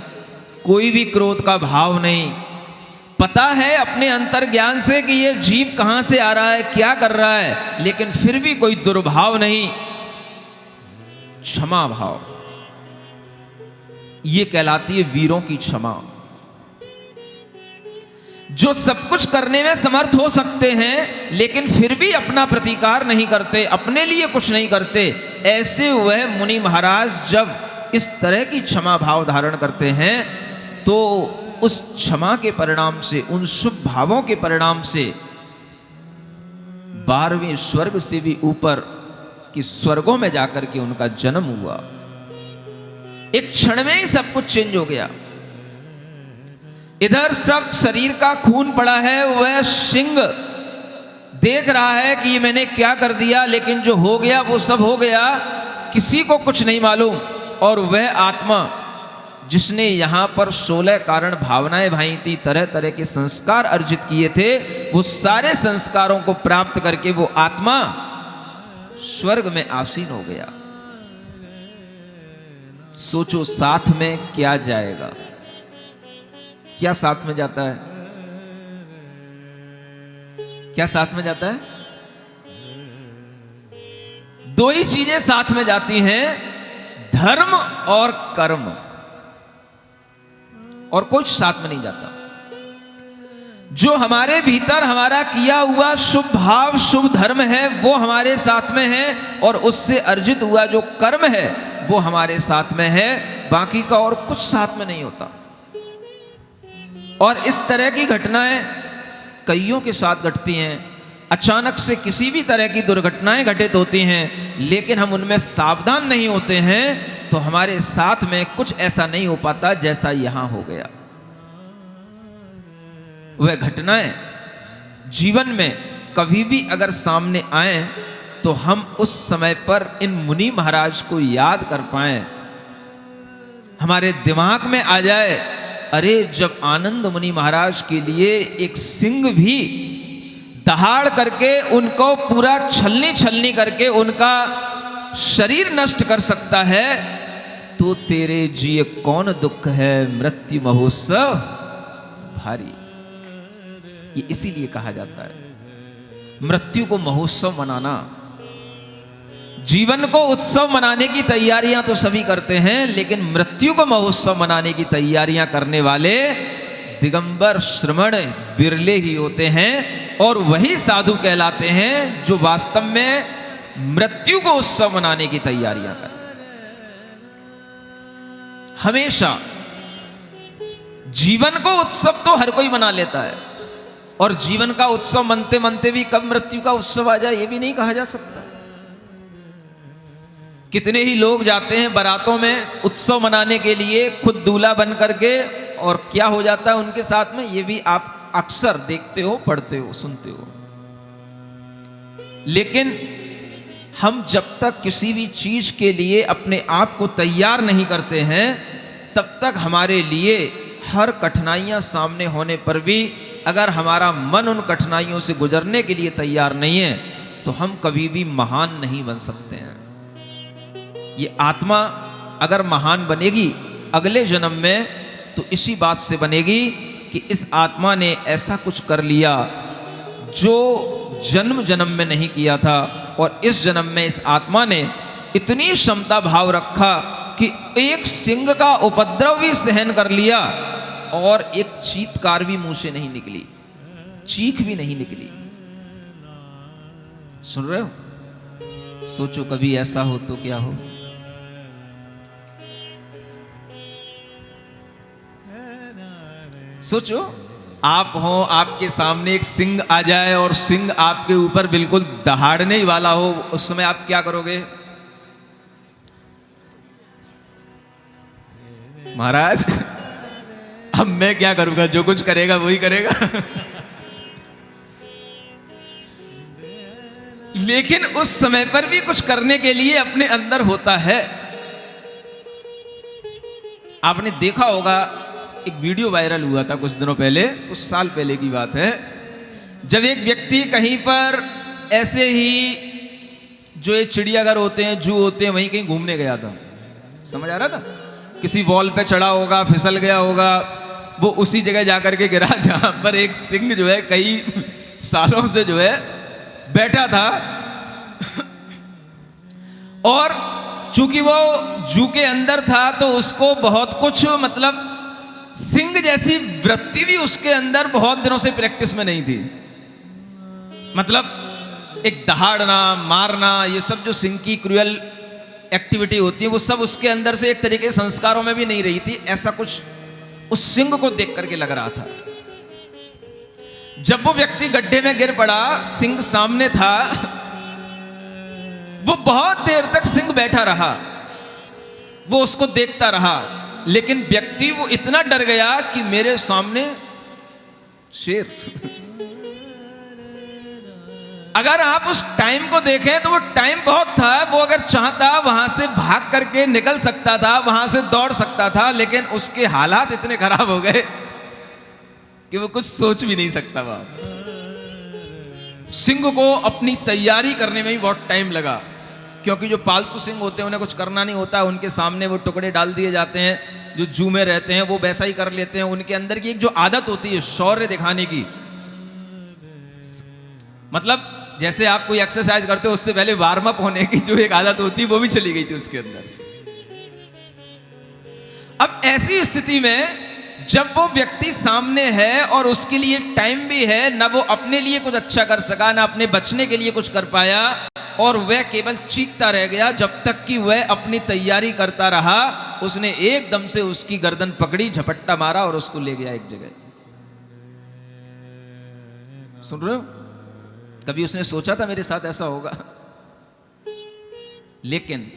कोई भी क्रोध का भाव नहीं। पता है अपने अंतर ज्ञान से कि ये जीव कहां से आ रहा है, क्या कर रहा है, लेकिन फिर भी कोई दुर्भाव नहीं, क्षमा भाव। ये कहलाती है वीरों की क्षमा। जो सब कुछ करने में समर्थ हो सकते हैं, लेकिन फिर भी अपना प्रतिकार नहीं करते, अपने लिए कुछ नहीं करते, ऐसे वह मुनि महाराज जब इस तरह की क्षमा भाव धारण करते हैं, तो उस क्षमा के परिणाम से, उन शुभ भावों के परिणाम से 12वें स्वर्ग से भी ऊपर कि स्वर्गों में जाकर के उनका जन्म हुआ। एक क्षण में ही सब कुछ चेंज हो गया। इधर सब शरीर का खून पड़ा है, वह सिंह देख रहा है कि ये मैंने क्या कर दिया, लेकिन जो हो गया वो सब हो गया, किसी को कुछ नहीं मालूम। और वह आत्मा जिसने यहाँ पर 16 कारण भावनाएं भाई थी, तरह तरह के संस्कार अर्जित किए थे, वो सारे संस्कारों को प्राप्त करके वो आत्मा स्वर्ग में आसीन हो गया। सोचो साथ में क्या जाएगा, क्या साथ में जाता है, क्या साथ में जाता है? दो ही चीजें साथ में जाती हैं, धर्म और कर्म, और कुछ साथ में नहीं जाता। जो हमारे भीतर हमारा किया हुआ शुभ भाव शुभ धर्म है वो हमारे साथ में है, और उससे अर्जित हुआ जो कर्म है वो हमारे साथ में है, बाकी का और कुछ साथ में नहीं होता। और इस तरह की घटनाएं कईयों के साथ घटती हैं। अचानक से किसी भी तरह की दुर्घटनाएं घटित होती हैं, लेकिन हम उनमें सावधान नहीं होते हैं तो हमारे साथ में कुछ ऐसा नहीं हो पाता जैसा यहां हो गया। वह घटनाएं जीवन में कभी भी अगर सामने आए तो हम उस समय पर इन मुनि महाराज को याद कर पाएं, हमारे दिमाग में आ जाए, अरे जब आनंद मुनि महाराज के लिए एक सिंह भी दहाड़ करके उनको पूरा छलनी छलनी करके उनका शरीर नष्ट कर सकता है, तो तेरे जिए कौन दुख है, मृत्यु महोत्सव भारी। ये इसीलिए कहा जाता है मृत्यु को महोत्सव मनाना। जीवन को उत्सव मनाने की तैयारियां तो सभी करते हैं, लेकिन मृत्यु को महोत्सव मनाने की तैयारियां करने वाले दिगंबर श्रमण बिरले ही होते हैं, और वही साधु कहलाते हैं जो वास्तव में मृत्यु को उत्सव मनाने की तैयारियां करें। हमेशा जीवन को उत्सव तो हर कोई मना लेता है, और जीवन का उत्सव मनते मनते भी कब मृत्यु का उत्सव आ जाए ये भी नहीं कहा जा सकता। कितने ही लोग जाते हैं बारातों में उत्सव मनाने के लिए, खुद दूल्हा बन करके, और क्या हो जाता है उनके साथ में, ये भी आप अक्सर देखते हो, पढ़ते हो, सुनते हो। लेकिन हम जब तक किसी भी चीज के लिए अपने आप को तैयार नहीं करते हैं, तब तक हमारे लिए हर कठिनाइयां सामने होने पर भी अगर हमारा मन उन कठिनाइयों से गुजरने के लिए तैयार नहीं है तो हम कभी भी महान नहीं बन सकते हैं। ये आत्मा अगर महान बनेगी अगले जन्म में तो इसी बात से बनेगी कि इस आत्मा ने ऐसा कुछ कर लिया जो जन्म जन्म में नहीं किया था, और इस जन्म में इस आत्मा ने इतनी क्षमता भाव रखा कि एक सिंह का उपद्रव भी सहन कर लिया, और एक चीत्कार भी मुंह से नहीं निकली, चीख भी नहीं निकली। सुन रहे हो? सोचो कभी ऐसा हो तो क्या हो। सोचो आप हो, आपके सामने एक सिंह आ जाए और सिंह आपके ऊपर बिल्कुल दहाड़ने ही वाला हो, उस समय आप क्या करोगे? महाराज अब मैं क्या करूंगा, जो कुछ करेगा वही करेगा। लेकिन उस समय पर भी कुछ करने के लिए अपने अंदर होता है। आपने देखा होगा एक वीडियो वायरल हुआ था कुछ दिनों पहले, कुछ साल पहले की बात है, जब एक व्यक्ति कहीं पर ऐसे ही जो ये चिड़ियाघर होते हैं, जू होते हैं, वहीं कहीं घूमने गया था। समझ आ रहा था? किसी वॉल पे चढ़ा होगा, फिसल गया होगा, वो उसी जगह जाकर के गिरा जहां पर एक सिंह जो है कई सालों से जो है बैठा था। और चूंकि वो जू के अंदर था तो उसको बहुत कुछ, मतलब सिंह जैसी वृत्ति भी उसके अंदर बहुत दिनों से प्रैक्टिस में नहीं थी। मतलब एक दहाड़ना, मारना, ये सब जो सिंह की क्रूअल एक्टिविटी होती है वो सब उसके अंदर से एक तरीके संस्कारों में भी नहीं रही थी। ऐसा कुछ उस सिंह को देख करके लग रहा था। जब वो व्यक्ति गड्ढे में गिर पड़ा, सिंह सामने था, वो बहुत देर तक सिंह बैठा रहा, वो उसको देखता रहा, लेकिन व्यक्ति वो इतना डर गया कि मेरे सामने शेर। अगर आप उस टाइम को देखें तो वो टाइम बहुत था, वो अगर चाहता वहां से भाग करके निकल सकता था, वहां से दौड़ सकता था, लेकिन उसके हालात इतने खराब हो गए कि वो कुछ सोच भी नहीं सकता। वहां सिंह को अपनी तैयारी करने में भी बहुत टाइम लगा, क्योंकि जो पालतू सिंह होते हैं उन्हें कुछ करना नहीं होता, उनके सामने वो टुकड़े डाल दिए जाते हैं, जो जू में रहते हैं वो वैसा ही कर लेते हैं। उनके अंदर की एक जो आदत होती है शौर्य दिखाने की, मतलब जैसे आप कोई एक्सरसाइज करते हो उससे पहले वार्म अप होने की जो एक आदत होती है वो भी चली गई थी उसके अंदर। अब ऐसी स्थिति में जब वो व्यक्ति सामने है और उसके लिए टाइम भी है, ना वो अपने लिए कुछ अच्छा कर सका, ना अपने बचने के लिए कुछ कर पाया, और वह केवल चीखता रह गया जब तक कि वह अपनी तैयारी करता रहा। उसने एकदम से उसकी गर्दन पकड़ी, झपट्टा मारा और उसको ले गया एक जगह। सुन रहे हो? कभी उसने सोचा था मेरे साथ ऐसा होगा? लेकिन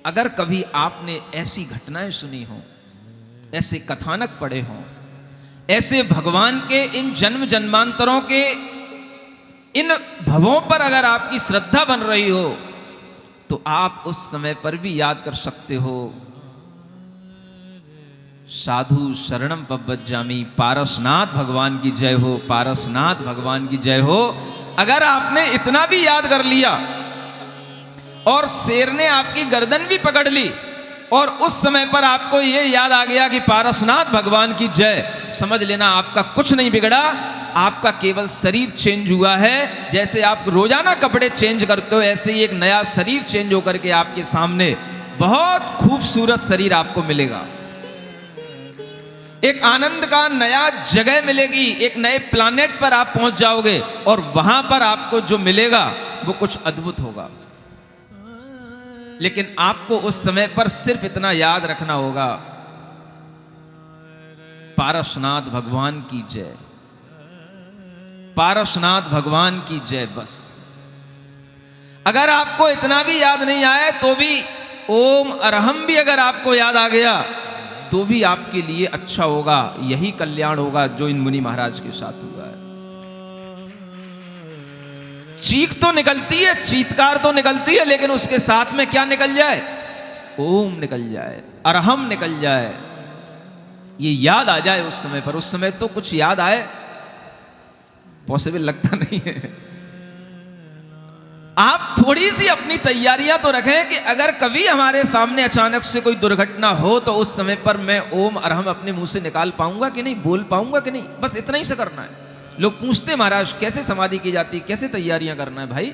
अगर कभी आपने ऐसी घटनाएं सुनी हो, ऐसे कथानक पढ़े हों, ऐसे भगवान के इन जन्म जन्मांतरों के इन भवों पर अगर आपकी श्रद्धा बन रही हो, तो आप उस समय पर भी याद कर सकते हो, साधु शरणम पव्वज्जामि, पारसनाथ भगवान की जय हो, पारसनाथ भगवान की जय हो। अगर आपने इतना भी याद कर लिया और शेर ने आपकी गर्दन भी पकड़ ली और उस समय पर आपको यह याद आ गया कि पारसनाथ भगवान की जय, समझ लेना आपका कुछ नहीं बिगड़ा, आपका केवल शरीर चेंज हुआ है। जैसे आप रोजाना कपड़े चेंज करते हो, ऐसे ही एक नया शरीर चेंज होकर के आपके सामने बहुत खूबसूरत शरीर आपको मिलेगा। एक आनंद का नया जगह मिलेगी, एक नए प्लैनेट पर आप पहुंच जाओगे और वहां पर आपको जो मिलेगा वो कुछ अद्भुत होगा। लेकिन आपको उस समय पर सिर्फ इतना याद रखना होगा, पारसनाथ भगवान की जय, पारसनाथ भगवान की जय। बस अगर आपको इतना भी याद नहीं आए तो भी ओम अरहम भी अगर आपको याद आ गया तो भी आपके लिए अच्छा होगा। यही कल्याण होगा जो इन मुनि महाराज के साथ हुआ है। चीख तो निकलती है, चीत्कार तो निकलती है, लेकिन उसके साथ में क्या निकल जाए? ओम निकल जाए, अरहम निकल जाए, ये याद आ जाए उस समय पर। उस समय तो कुछ याद आए पॉसिबल लगता नहीं है। आप थोड़ी सी अपनी तैयारियां तो रखें कि अगर कभी हमारे सामने अचानक से कोई दुर्घटना हो तो उस समय पर मैं ओम अरहम अपने मुंह से निकाल पाऊंगा कि नहीं, बोल पाऊंगा कि नहीं। बस इतना ही से करना है। लोग पूछते महाराज कैसे समाधि की जाती, कैसे तैयारियां करना है? भाई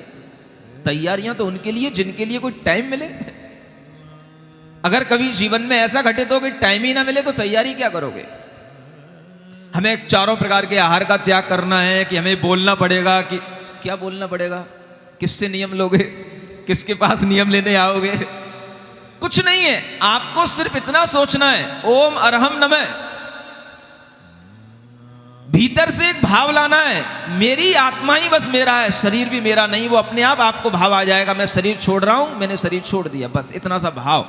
तैयारियां तो उनके लिए जिनके लिए कोई टाइम मिले। अगर कभी जीवन में ऐसा घटित हो कि टाइम ही ना मिले तो तैयारी क्या करोगे? हमें चारों प्रकार के आहार का त्याग करना है कि हमें बोलना पड़ेगा, कि क्या बोलना पड़ेगा? किससे नियम लोगे? किसके पास नियम लेने आओगे? कुछ नहीं है। आपको सिर्फ इतना सोचना है, ओम अरहम नमः। भीतर से एक भाव लाना है, मेरी आत्मा ही बस मेरा है, शरीर भी मेरा नहीं। वो अपने आप आपको भाव आ जाएगा, मैं शरीर छोड़ रहा हूं, मैंने शरीर छोड़ दिया, बस इतना सा भाव।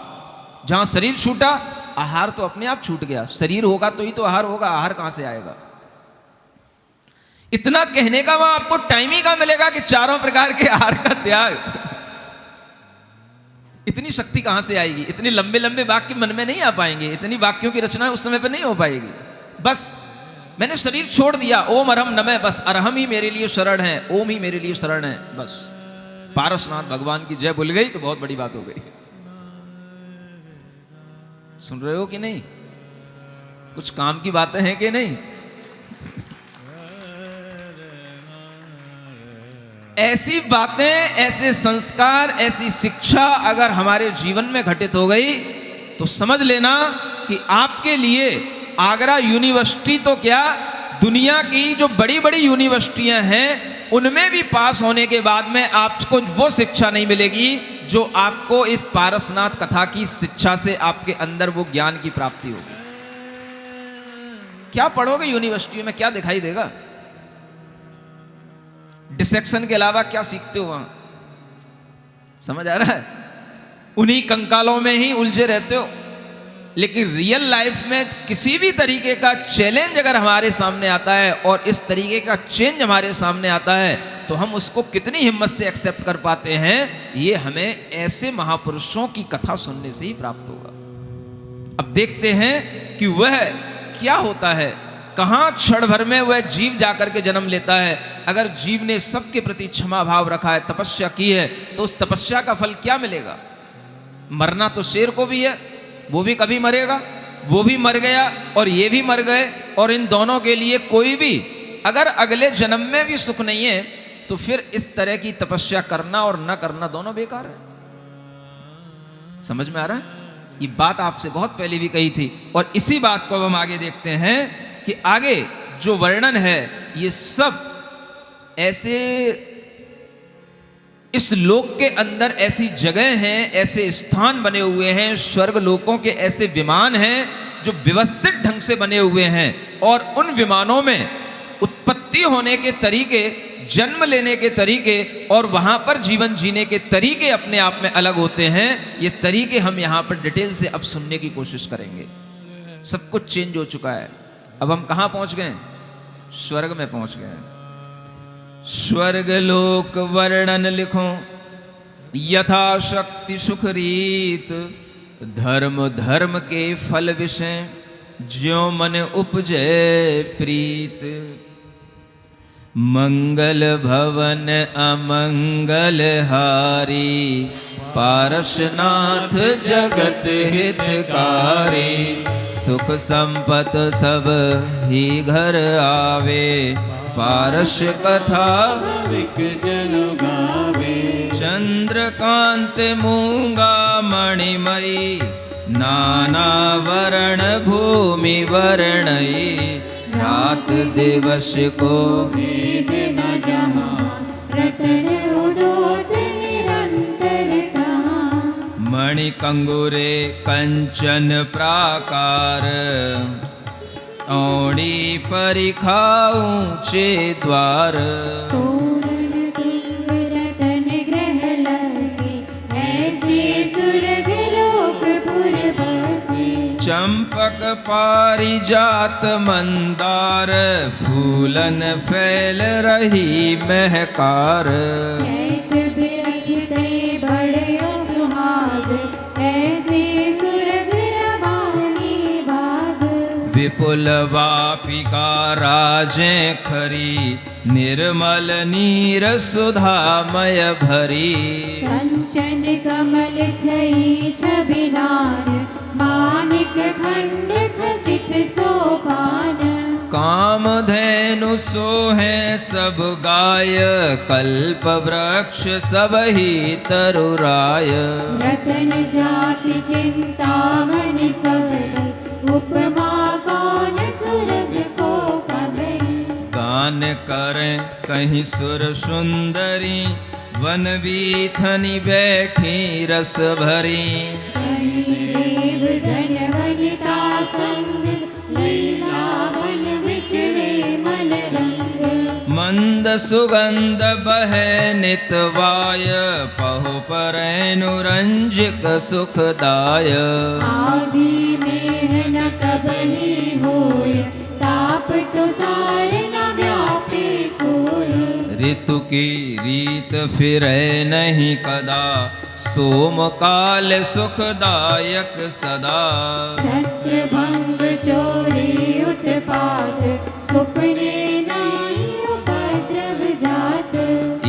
जहां शरीर छूटा, आहार तो अपने आप छूट गया। शरीर होगा तो ही तो आहार होगा, आहार कहां से आएगा? इतना कहने का वहां आपको टाइम ही कहां मिलेगा कि चारों प्रकार के आहार का त्याग। इतनी शक्ति कहां से आएगी? इतने लंबे लंबे वाक्य मन में नहीं आ पाएंगे, इतनी वाक्यों की रचना उस समय पर नहीं हो पाएगी। बस मैंने शरीर छोड़ दिया, ओम अरहम नमः, बस अरहम ही मेरे लिए शरण है, ओम ही मेरे लिए शरण है। बस पारसनाथ भगवान की जय भूल गई तो बहुत बड़ी बात हो गई। सुन रहे हो कि नहीं? कुछ काम की बातें हैं कि नहीं? ऐसी बातें, ऐसे संस्कार, ऐसी शिक्षा अगर हमारे जीवन में घटित हो गई तो समझ लेना कि आपके लिए आगरा यूनिवर्सिटी तो क्या, दुनिया की जो बड़ी बड़ी यूनिवर्सिटियां हैं उनमें भी पास होने के बाद में आपको वो शिक्षा नहीं मिलेगी जो आपको इस पारसनाथ कथा की शिक्षा से आपके अंदर वो ज्ञान की प्राप्ति होगी। क्या पढ़ोगे यूनिवर्सिटी में? क्या दिखाई देगा? डिसेक्शन के अलावा क्या सीखते हो वहां? समझ आ रहा है? उन्हीं कंकालों में ही उलझे रहते हो। लेकिन रियल लाइफ में किसी भी तरीके का चैलेंज अगर हमारे सामने आता है और इस तरीके का चेंज हमारे सामने आता है तो हम उसको कितनी हिम्मत से एक्सेप्ट कर पाते हैं, ये हमें ऐसे महापुरुषों की कथा सुनने से ही प्राप्त होगा। अब देखते हैं कि वह क्या होता है, कहाँ क्षण भर में वह जीव जाकर के जन्म लेता है। अगर जीव ने सबके प्रति क्षमा भाव रखा है, तपस्या की है, तो उस तपस्या का फल क्या मिलेगा? मरना तो शेर को भी है, वो भी कभी मरेगा, वो भी मर गया और ये भी मर गए, और इन दोनों के लिए कोई भी अगर अगले जन्म में भी सुख नहीं है तो फिर इस तरह की तपस्या करना और न करना दोनों बेकार है। समझ में आ रहा है? ये बात आपसे बहुत पहले भी कही थी, और इसी बात को हम आगे देखते हैं कि आगे जो वर्णन है ये सब ऐसे इस लोक के अंदर ऐसी जगह हैं, ऐसे स्थान बने हुए हैं, स्वर्ग लोकों के ऐसे विमान हैं जो व्यवस्थित ढंग से बने हुए हैं, और उन विमानों में उत्पत्ति होने के तरीके, जन्म लेने के तरीके और वहां पर जीवन जीने के तरीके अपने आप में अलग होते हैं। ये तरीके हम यहां पर डिटेल से अब सुनने की कोशिश करेंगे। सब कुछ चेंज हो चुका है। अब हम कहां पहुंच गए? स्वर्ग में पहुंच गए। स्वर्ग लोक वर्णन लिखो, यथा शक्ति सुख रीत, धर्म धर्म के फल विषय, ज्यों मन उपजे प्रीत। मंगल भवन अमंगल हारी, पारसनाथ जगत हितकारी। सुख संपत सब ही घर आवे, पारस कथा जन गावे। चंद्रकांत मूंगा मणिमयी, नाना वर्ण भूमि वर्णयी। रात दिवस को भेद न जहाँ, रतन उदोत निरंतर तहाँ। मणि कंगुरे कंचन प्राकार, औड़ी परिखा ऊंचे द्वार। तोरण तुंग रतन ग्रह लसे, ऐसे सुरग लोकपुर बसे। चंपक पारिजात मंदार, फूलन फैल रही महकार। चैत बिरछ दे बड़यो सुहाग, ऐसे सुरग रवानी बाग। विपुल वापिका राजें खरी, निर्मल नीर सुधामय भरी। कंचन कमल छई छबिनार, मानिक खंड खचित सोपान। कामधेनु सोहे सब गाय, कल्प वृक्ष सब ही तरुराय। रतन जाति चिंतामन सगल, उपमा कौन सुरग को पवे। गान करें कहीं सुर सुंदरी, वन बीथनी बैठी रस भरी। कहीं देव धन वनिता संग, लीला मन विचरे मन रंग। मंद सुगंध बहे नितवाय, पहु परैनुरंजिक सुखदाय। आदि में न कबही होय, ताप तो सार न व्यापे कोय। ऋतु की रीत फिरे नहीं कदा, सोम काल सुखदायक सदा। छत्र भंग चोरी उत्पात, सुपने नहीं उपद्रव जात।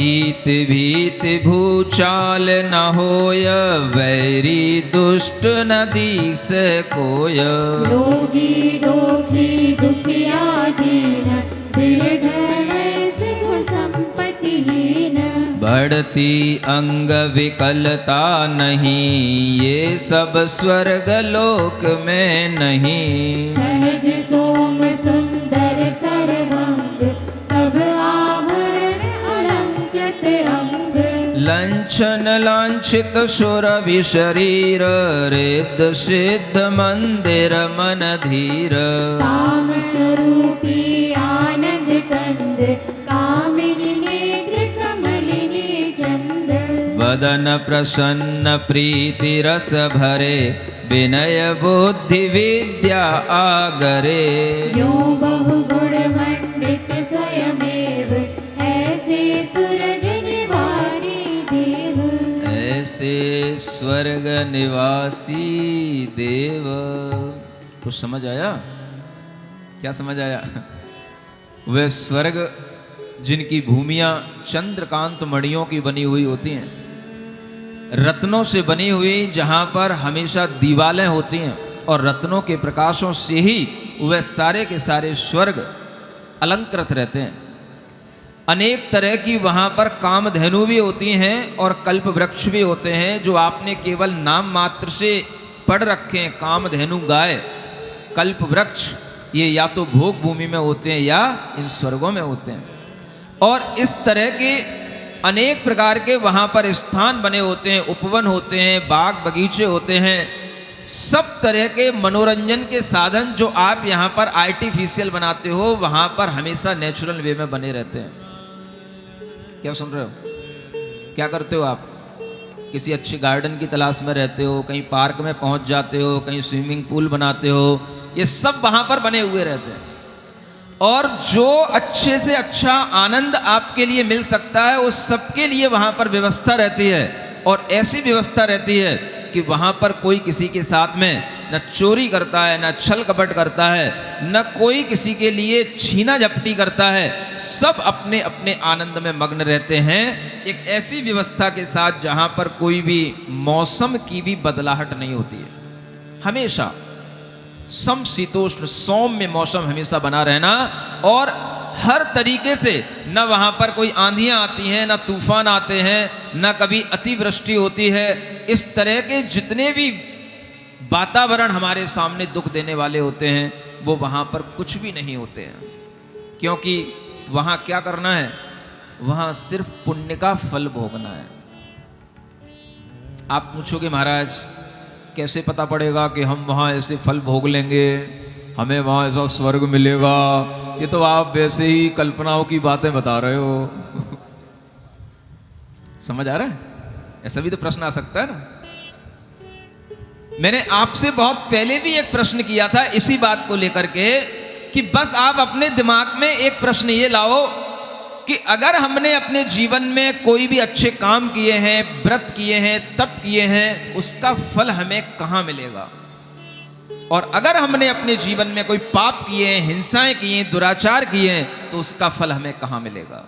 ईत भीत भूचाल न होय, वैरी दुष्ट नदी से कोय। रोगी दोखी दुखिया दीन, बिरधर ऐसे गुण संपत्तिहीन। बढ़ती अंग विकलता नहीं, ये सब स्वर्ग लोक में नहीं। सहज सोम सुंदर सरभंग, सब आभरण अलंकृत अंग। लंछन लांछित सुरभि शरीर, रिद्ध सिद्ध मंदिर मन धीर। काम स्वरूपी आनंद कंद, कामिनी नेत्र कमलिनी चंद। वदन प्रसन्न प्रीति रस भरे, विनय बुद्धि विद्या आगरे। यो बहुगुण मंडित स्वयमेव ऐसे स्वर्ग निवासी देव। ऐसे स्वर्ग निवासी देव। कुछ समझ आया? क्या समझ आया? वे स्वर्ग जिनकी भूमियां चंद्रकांत मणियों की बनी हुई होती हैं, रत्नों से बनी हुई, जहां पर हमेशा दीवालें होती हैं और रत्नों के प्रकाशों से ही वह सारे के सारे स्वर्ग अलंकृत रहते हैं। अनेक तरह की वहां पर कामधेनु भी होती हैं और कल्प वृक्ष भी होते हैं, जो आपने केवल नाम मात्र से पढ़ रखे हैं। कामधेनु गाय, कल्प वृक्ष, ये या तो भोग भूमि में होते हैं या इन स्वर्गों में होते हैं। और इस तरह के अनेक प्रकार के वहाँ पर स्थान बने होते हैं, उपवन होते हैं, बाग बगीचे होते हैं, सब तरह के मनोरंजन के साधन जो आप यहाँ पर आर्टिफिशियल बनाते हो, वहाँ पर हमेशा नेचुरल वे में बने रहते हैं। क्या सुन रहे हो? क्या करते हो आप? किसी अच्छे गार्डन की तलाश में रहते हो, कहीं पार्क में पहुँच जाते हो, कहीं स्विमिंग पूल बनाते हो, ये सब वहाँ पर बने हुए रहते हैं। और जो अच्छे से अच्छा आनंद आपके लिए मिल सकता है, उस सबके लिए वहाँ पर व्यवस्था रहती है। और ऐसी व्यवस्था रहती है कि वहाँ पर कोई किसी के साथ में न चोरी करता है, न छल कपट करता है, न कोई किसी के लिए छीना झपटी करता है। सब अपने अपने आनंद में मग्न रहते हैं, एक ऐसी व्यवस्था के साथ जहाँ पर कोई भी मौसम की भी बदलाहट नहीं होती है। हमेशा समशीतोष्ण सौम्य मौसम हमेशा बना रहना, और हर तरीके से न वहाँ पर कोई आंधियाँ आती हैं, न तूफान आते हैं, न कभी अतिवृष्टि होती है। इस तरह के जितने भी वातावरण हमारे सामने दुख देने वाले होते हैं, वो वहाँ पर कुछ भी नहीं होते हैं। क्योंकि वहाँ क्या करना है? वहाँ सिर्फ पुण्य का फल भोगना है। आप पूछोगे महाराज कैसे पता पड़ेगा कि हम वहाँ ऐसे फल भोग लेंगे, हमें वहाँ ऐसा स्वर्ग मिलेगा? ये तो आप वैसे ही कल्पनाओं की बातें बता रहे हो। समझ आ रहा है? ऐसा भी तो प्रश्न आ सकता है ना। मैंने आपसे बहुत पहले भी एक प्रश्न किया था इसी बात को लेकर के, कि बस आप अपने दिमाग में एक प्रश्न ये लाओ कि अगर हमने अपने जीवन में कोई भी अच्छे काम किए हैं, व्रत किए हैं, तप किए हैं, उसका फल हमें कहाँ मिलेगा? और अगर हमने अपने जीवन में कोई पाप किए हैं, हिंसाएं किए हैं, दुराचार किए हैं, तो उसका फल हमें कहाँ मिलेगा?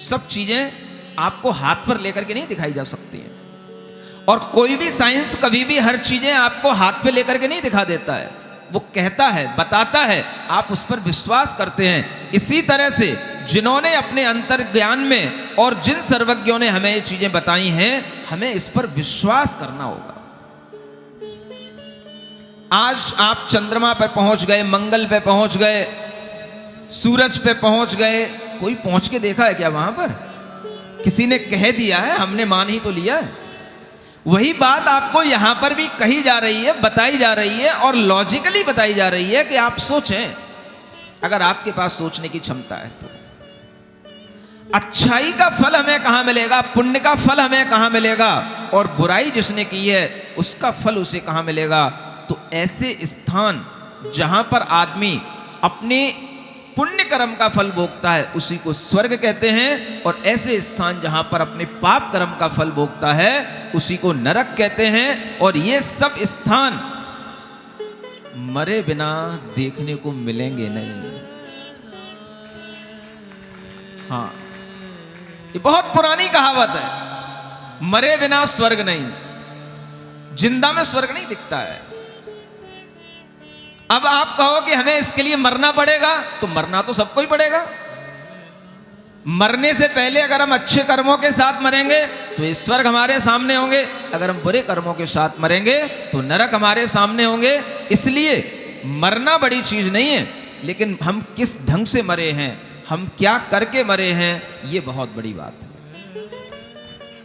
सब चीजें आपको हाथ पर लेकर के नहीं दिखाई जा सकती हैं। और कोई भी साइंस कभी भी हर चीजें आपको हाथ पे लेकर के नहीं दिखा देता है। वो कहता है, बताता है, आप उस पर विश्वास करते हैं। इसी तरह से जिन्होंने अपने अंतर ज्ञान में और जिन सर्वज्ञों ने हमें ये चीजें बताई हैं, हमें इस पर विश्वास करना होगा। आज आप चंद्रमा पर पहुंच गए, मंगल पे पहुंच गए, सूरज पे पहुंच गए, कोई पहुंच के देखा है क्या वहां पर? किसी ने कह दिया है, हमने मान ही तो लिया है। वही बात आपको यहां पर भी कही जा रही है, बताई जा रही है, और लॉजिकली बताई जा रही है कि आप सोचें, अगर आपके पास सोचने की क्षमता है तो। अच्छाई का फल हमें कहां मिलेगा? पुण्य का फल हमें कहां मिलेगा? और बुराई जिसने की है उसका फल उसे कहां मिलेगा? तो ऐसे स्थान जहां पर आदमी अपने पुण्य कर्म का फल भोगता है उसी को स्वर्ग कहते हैं, और ऐसे स्थान जहां पर अपने पाप कर्म का फल भोगता है उसी को नरक कहते हैं। और ये सब स्थान मरे बिना देखने को मिलेंगे नहीं। हाँ, ये बहुत पुरानी कहावत है, मरे बिना स्वर्ग नहीं। जिंदा में स्वर्ग नहीं दिखता है। अब आप कहो कि हमें इसके लिए मरना पड़ेगा, तो मरना तो सबको ही पड़ेगा। मरने से पहले अगर हम अच्छे कर्मों के साथ मरेंगे तो ये स्वर्ग हमारे सामने होंगे, अगर हम बुरे कर्मों के साथ मरेंगे तो नरक हमारे सामने होंगे। इसलिए मरना बड़ी चीज नहीं है, लेकिन हम किस ढंग से मरे हैं, हम क्या करके मरे हैं, ये बहुत बड़ी बात है।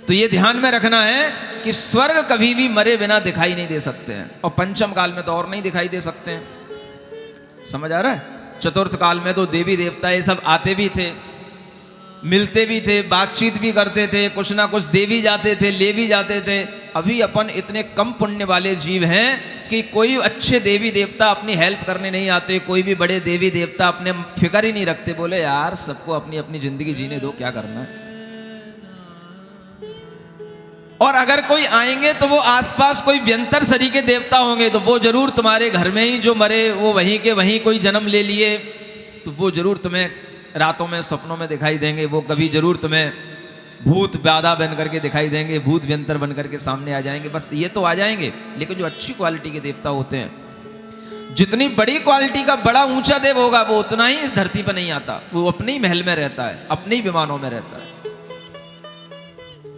तो ये ध्यान में रखना है कि स्वर्ग कभी भी मरे बिना दिखाई नहीं दे सकते हैं, और पंचम काल में तो और नहीं दिखाई दे सकते हैं। समझ आ रहा है? चतुर्थ काल में तो देवी देवता ये सब आते भी थे, मिलते भी थे, बातचीत भी करते थे, कुछ ना कुछ दे भी जाते थे, ले भी जाते थे। अभी अपन इतने कम पुण्य वाले जीव हैं कि कोई अच्छे देवी देवता अपनी हेल्प करने नहीं आते, कोई भी बड़े देवी देवता अपने फिक्र ही नहीं रखते। बोले यार सबको अपनी अपनी जिंदगी जीने दो, क्या करना है। और अगर कोई आएंगे तो वो आसपास कोई व्यंतर शरीर के देवता होंगे, तो वो जरूर तुम्हारे घर में ही जो मरे वो वहीं के वहीं कोई जन्म ले लिए, तो वो जरूर तुम्हें रातों में सपनों में दिखाई देंगे। वो कभी जरूर तुम्हें भूत बाधा बन करके दिखाई देंगे, भूत व्यंतर बन करके सामने आ जाएंगे। बस ये तो आ जाएंगे, लेकिन जो अच्छी क्वालिटी के देवता होते हैं, जितनी बड़ी क्वालिटी का बड़ा ऊंचा देव होगा वो उतना ही इस धरती पर नहीं आता। वो अपने ही महल में रहता है, अपने ही विमानों में रहता है।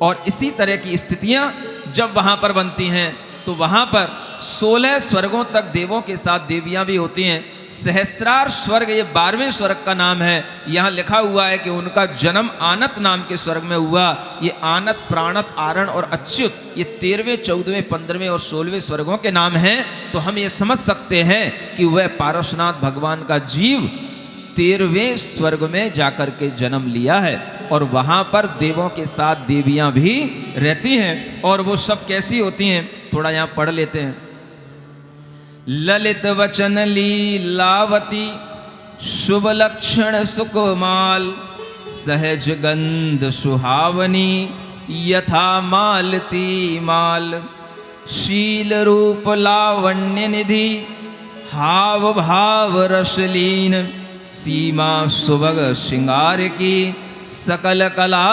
और इसी तरह की स्थितियां जब वहां पर बनती हैं तो वहां पर 16 स्वर्गों तक देवों के साथ देवियां भी होती हैं। सहस्रार स्वर्ग ये 12वें स्वर्ग का नाम है। यहाँ लिखा हुआ है कि उनका जन्म आनत नाम के स्वर्ग में हुआ। ये आनत, प्राणत, आरण और अच्युत ये 13वें, 14वें, 15वें और 16वें स्वर्गों के नाम हैं। तो हम ये समझ सकते हैं कि वह पारसनाथ भगवान का जीव 13वें स्वर्ग में जाकर के जन्म लिया है और वहां पर देवों के साथ देवियां भी रहती हैं। और वो सब कैसी होती हैं थोड़ा यहाँ पढ़ लेते हैं। ललित वचन लीलावती, शुभ लक्षण सुकुमाल, सहज गंध सुहावनी, यथा मालती माल, शील रूप लावण्य निधि, हाव भाव रसलीन, सीमा सुभग श्रृंगार की, सकल कला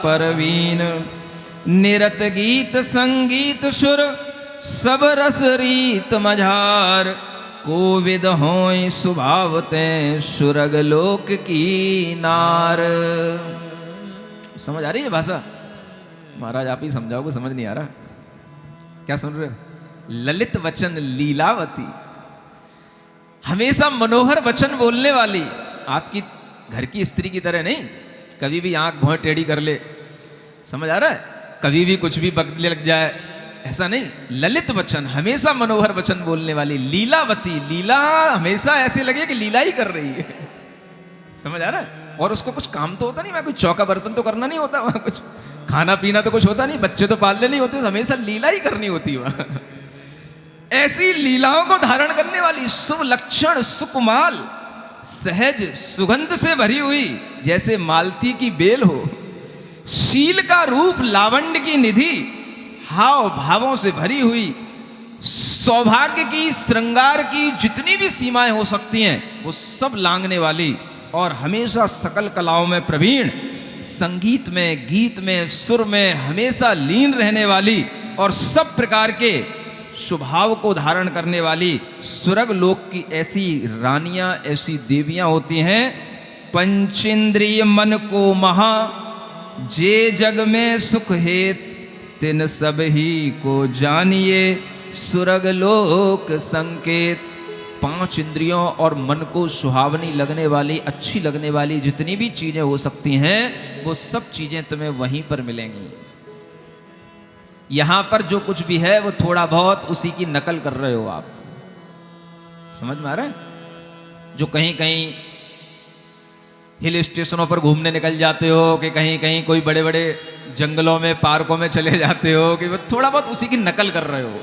परवीन, निरत गीत संगीत सुर, सब रस रीत मझार, कोविद होय सुभावते, सुरग लोक की नार। समझ आ रही है भाषा? महाराज आप ही समझाओगे, समझ नहीं आ रहा। क्या सुन रहे हो? ललित वचन लीलावती, हमेशा मनोहर वचन बोलने वाली, आपकी घर की स्त्री की तरह नहीं कभी भी आंख भौं टेढ़ी कर ले, समझ आ रहा है, कभी भी कुछ भी बकने लग जाए, ऐसा नहीं। ललित वचन, हमेशा मनोहर वचन बोलने वाली। लीलावती, लीला हमेशा ऐसे लगे कि लीला ही कर रही है, समझ आ रहा है। और उसको कुछ काम तो होता नहीं, मैं कुछ चौका बर्तन तो करना नहीं होता वहां, कुछ खाना पीना तो कुछ होता नहीं, बच्चे तो पालने नहीं होते, हमेशा लीला ही करनी होती वहां। ऐसी लीलाओं को धारण करने वाली, शुभ लक्षण सुकुमाल, सहज सुगंध से भरी हुई जैसे मालती की बेल हो, शील का रूप लावण्य की निधि, हाव भावों से भरी हुई, सौभाग्य की, श्रृंगार की जितनी भी सीमाएं हो सकती हैं वो सब लांघने वाली, और हमेशा सकल कलाओं में प्रवीण, संगीत में, गीत में, सुर में हमेशा लीन रहने वाली, और सब प्रकार के स्वभाव को धारण करने वाली स्वर्ग लोक की ऐसी रानियां, ऐसी देवियां होती हैं। पंचेंद्रिय मन को महा, जे जग में सुख हेत, तिन सब ही को जानिए, स्वर्ग लोक संकेत। 5 इंद्रियों और मन को सुहावनी लगने वाली, अच्छी लगने वाली जितनी भी चीजें हो सकती हैं वो सब चीजें तुम्हें वहीं पर मिलेंगी। यहां पर जो कुछ भी है वो थोड़ा बहुत उसी की नकल कर रहे हो आप, समझ में आ रहा है। जो कहीं कहीं हिल स्टेशनों पर घूमने निकल जाते हो, कि कहीं कहीं कोई बड़े बड़े जंगलों में, पार्कों में चले जाते हो, कि वो थोड़ा बहुत उसी की नकल कर रहे हो,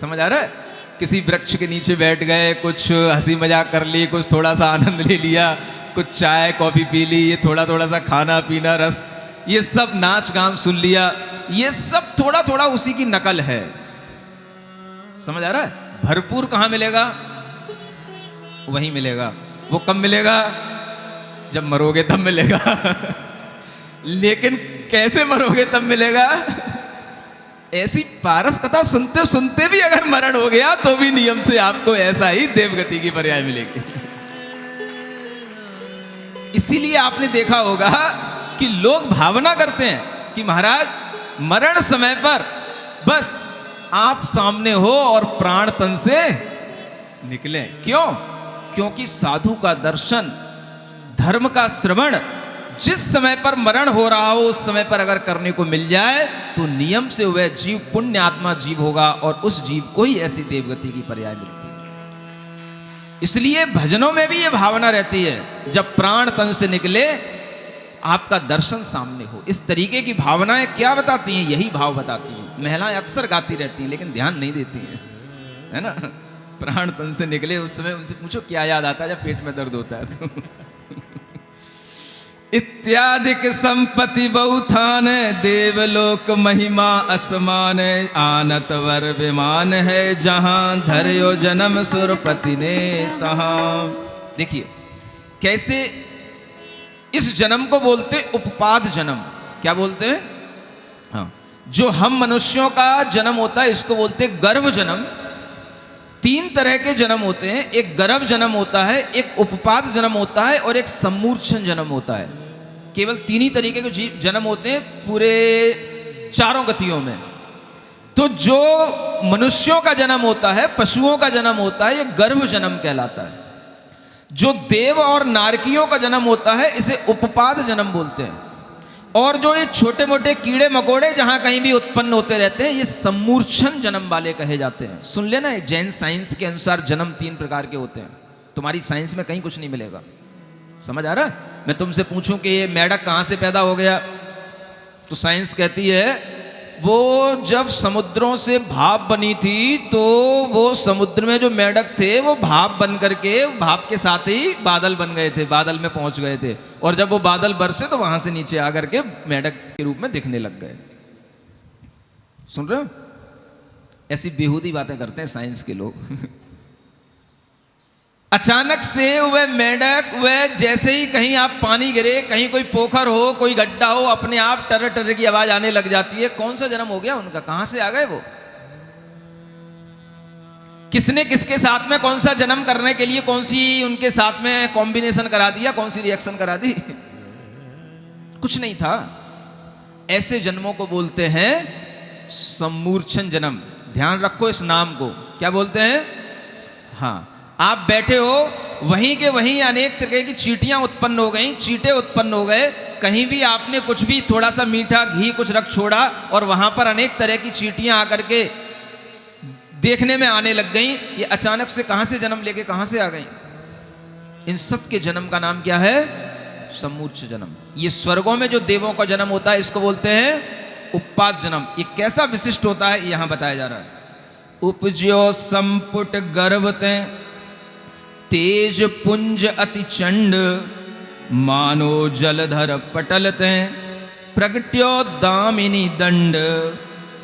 समझ आ रहा है। किसी वृक्ष के नीचे बैठ गए, कुछ हंसी मजाक कर ली, कुछ थोड़ा सा आनंद ले लिया, कुछ चाय कॉफी पी ली, ये थोड़ा थोड़ा सा खाना पीना, रस, ये सब नाच गान सुन लिया, ये सब थोड़ा थोड़ा उसी की नकल है, समझ आ रहा है। भरपूर कहां मिलेगा? वहीं मिलेगा। वो कब मिलेगा? जब मरोगे तब मिलेगा। लेकिन कैसे मरोगे तब मिलेगा? ऐसी पारस कथा सुनते सुनते भी अगर मरण हो गया तो भी नियम से आपको ऐसा ही देवगति की पर्याय मिलेगी। इसीलिए आपने देखा होगा कि लोग भावना करते हैं कि महाराज मरण समय पर बस आप सामने हो और प्राण तन से निकले। क्यों? क्योंकि साधु का दर्शन, धर्म का श्रवण जिस समय पर मरण हो रहा हो उस समय पर अगर करने को मिल जाए तो नियम से वह जीव पुण्य आत्मा जीव होगा और उस जीव को ही ऐसी देवगति की पर्याय मिलती है। इसलिए भजनों में भी ये भावना रहती है, जब प्राण तन से निकले आपका दर्शन सामने हो। इस तरीके की भावनाएं क्या बताती हैं? यही भाव बताती हैं। महिलाएं अक्सर गाती रहती हैं लेकिन ध्यान नहीं देती हैं, है ना। प्राण तन से निकले उस समय उनसे पूछो क्या याद आता है जब पेट में दर्द होता है तो। इत्यादिक संपत्ति बहुथान, देवलोक महिमा असमान, आनत वर विमान है जहां, धर्यो जन्म सुरपति ने तहां। देखिए कैसे इस जन्म को बोलते उपपाद जन्म। क्या बोलते हैं? हाँ, जो हम मनुष्यों का जन्म होता है इसको बोलते गर्भ जन्म। 3 तरह के जन्म होते हैं, एक गर्भ जन्म होता है, एक उपपाद जन्म होता है और एक सम्मूर्छन जन्म होता है। केवल 3 ही तरीके के जन्म होते हैं पूरे 4 गतियों में। तो जो मनुष्यों का जन्म होता है, पशुओं का जन्म होता है, ये गर्भ जन्म कहलाता है। जो देव और नारकियों का जन्म होता है इसे उपपाद जन्म बोलते हैं। और जो ये छोटे मोटे कीड़े मकोड़े जहां कहीं भी उत्पन्न होते रहते हैं ये सम्मूर्छन जन्म वाले कहे जाते हैं। सुन लेना, जैन साइंस के अनुसार जन्म 3 प्रकार के होते हैं। तुम्हारी साइंस में कहीं कुछ नहीं मिलेगा। समझ आ रहा है? मैं तुमसे पूछूं कि ये मेढक कहां से पैदा हो गया, तो साइंस कहती है वो जब समुद्रों से भाप बनी थी तो वो समुद्र में जो मेढक थे वो भाप बन करके भाप के साथ ही बादल बन गए थे, बादल में पहुंच गए थे। और जब वो बादल बरसे तो वहां से नीचे आकर के मेढक के रूप में दिखने लग गए। सुन रहे हो? ऐसी बेहूदी बातें करते हैं साइंस के लोग। अचानक से वह मेढक, वह जैसे ही कहीं आप पानी गिरे, कहीं कोई पोखर हो, कोई गड्ढा हो, अपने आप टर टर की आवाज आने लग जाती है। कौन सा जन्म हो गया उनका? कहां से आ गए वो? किसने किसके साथ में कौन सा जन्म करने के लिए कौन सी उनके साथ में कॉम्बिनेशन करा दिया, कौन सी रिएक्शन करा दी? कुछ नहीं था। ऐसे जन्मों को बोलते हैं सम्मूर्छन जन्म। ध्यान रखो इस नाम को। क्या बोलते हैं? हाँ, आप बैठे हो, वहीं के वहीं अनेक तरह की चींटियां उत्पन्न हो गई, चींटे उत्पन्न हो गए। कहीं भी आपने कुछ भी थोड़ा सा मीठा घी कुछ रख छोड़ा और वहां पर अनेक तरह की चींटियां आकर के देखने में आने लग गई। ये अचानक से कहां से जन्म लेके कहां से आ गई? इन सब के जन्म का नाम क्या है? सम्मूर्छ जन्म। ये स्वर्गों में जो देवों का जन्म होता है इसको बोलते हैं उपपाद जन्म। ये कैसा विशिष्ट होता है यहाँ बताया जा रहा है। उपज्यो संपुट गर्भते तेज पुंज अति चंड, मानो जलधर पटलते प्रगट्यो दामिनी दंड,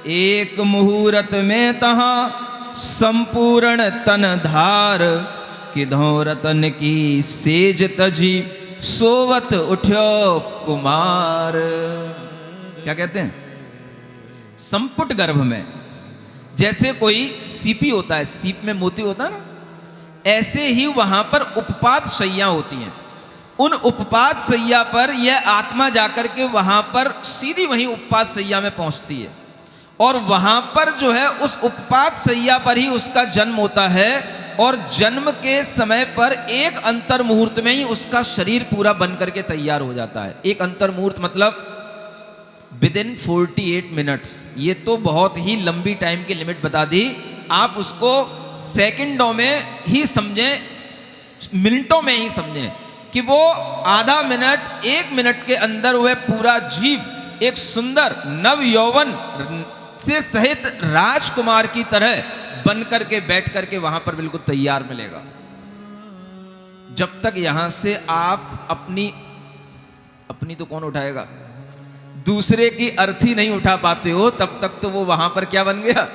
एक मुहूर्त में तहां संपूर्ण तन धार, किधों रतन की सेज तजी सोवत उठ्यो कुमार। क्या कहते हैं? संपुट गर्भ में जैसे कोई सीपी होता है, सीप में मोती होता है ना, ऐसे ही वहां पर उपपाद शैया होती हैं। उन उपपाद शैया पर यह आत्मा जाकर के वहां पर सीधी वहीं उपपाद शैया में पहुंचती है और वहां पर जो है उस उपपाद शैया पर ही उसका जन्म होता है। और जन्म के समय पर एक अंतर मुहूर्त में ही उसका शरीर पूरा बन करके तैयार हो जाता है। एक अंतर मुहूर्त मतलब विदिन 48 मिनट्स। ये तो बहुत ही लंबी टाइम की लिमिट बता दी। आप उसको सेकंडों में ही समझें, मिनटों में ही समझें कि वो आधा मिनट 1 मिनट के अंदर वह पूरा जीव एक सुंदर नव यौवन से सहित राजकुमार की तरह बन करके बैठ करके वहां पर बिल्कुल तैयार मिलेगा। जब तक यहां से आप अपनी तो कौन उठाएगा, दूसरे की अर्थी नहीं उठा पाते हो, तब तक तो वो वहां पर क्या बन गया?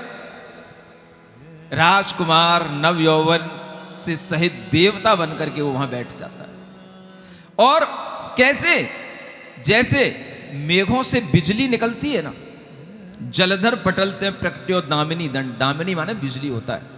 राजकुमार नव यौवन से सहित देवता बन करके वो वहां बैठ जाता है। और कैसे? जैसे मेघों से बिजली निकलती है ना, जलधर पटलते हैं प्रकट्यो दामिनी दंड। दामिनी माने बिजली होता है।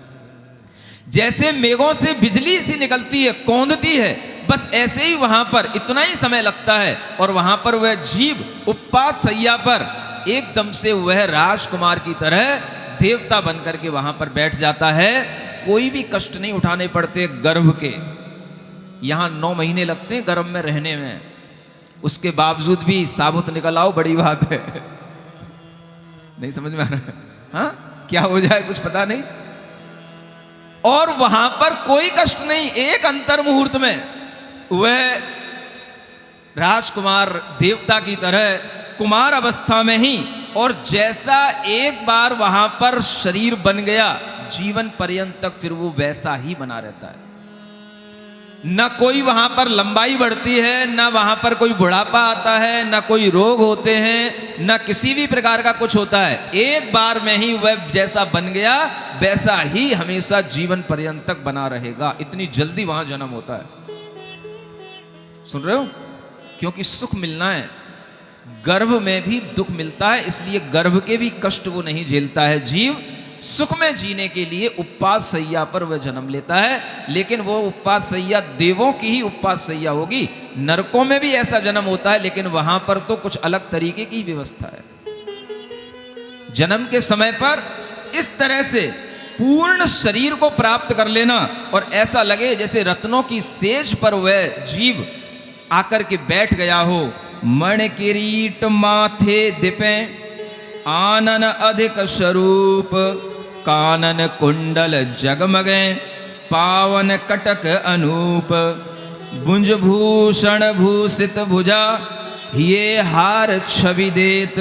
जैसे मेघों से बिजली सी निकलती है, कौंधती है, बस ऐसे ही वहां पर इतना ही समय लगता है और वहां पर वह जीव उपपाद शैया पर एकदम से वह राजकुमार की तरह देवता बन करके वहां पर बैठ जाता है। कोई भी कष्ट नहीं उठाने पड़ते गर्भ के। यहां 9 महीने लगते हैं गर्भ में रहने में, उसके बावजूद भी साबुत निकल आओ, बड़ी बात है। नहीं समझ में आ रहा है? हाँ, क्या हो जाए कुछ पता नहीं। और वहां पर कोई कष्ट नहीं। एक अंतर मुहूर्त में वह राजकुमार देवता की तरह कुमार अवस्था में ही, और जैसा एक बार वहां पर शरीर बन गया, जीवन पर्यंत तक फिर वो वैसा ही बना रहता है। न कोई वहां पर लंबाई बढ़ती है, न वहां पर कोई बुढ़ापा आता है, न कोई रोग होते हैं, न किसी भी प्रकार का कुछ होता है। एक बार में ही वह जैसा बन गया वैसा ही हमेशा जीवन पर्यंत तक बना रहेगा। इतनी जल्दी वहां जन्म होता है। सुन रहे हो? क्योंकि सुख मिलना है, गर्भ में भी दुख मिलता है, इसलिए गर्भ के भी कष्ट वो नहीं झेलता है जीव। सुख में जीने के लिए उपवास सैया पर वह जन्म लेता है, लेकिन वो उपवास सैया देवों की ही उपवास सैया होगी। नरकों में भी ऐसा जन्म होता है, लेकिन वहां पर तो कुछ अलग तरीके की व्यवस्था है। जन्म के समय पर इस तरह से पूर्ण शरीर को प्राप्त कर लेना, और ऐसा लगे जैसे रत्नों की सेज पर वह जीव आकर के बैठ गया हो। मण किरीट माथे दिपे, आनन अधिक स्वरूप, कानन कुंडल जगमगे, पावन कटक अनूप, भुज भूषण भूषित भुजा, ये हार छवि देत,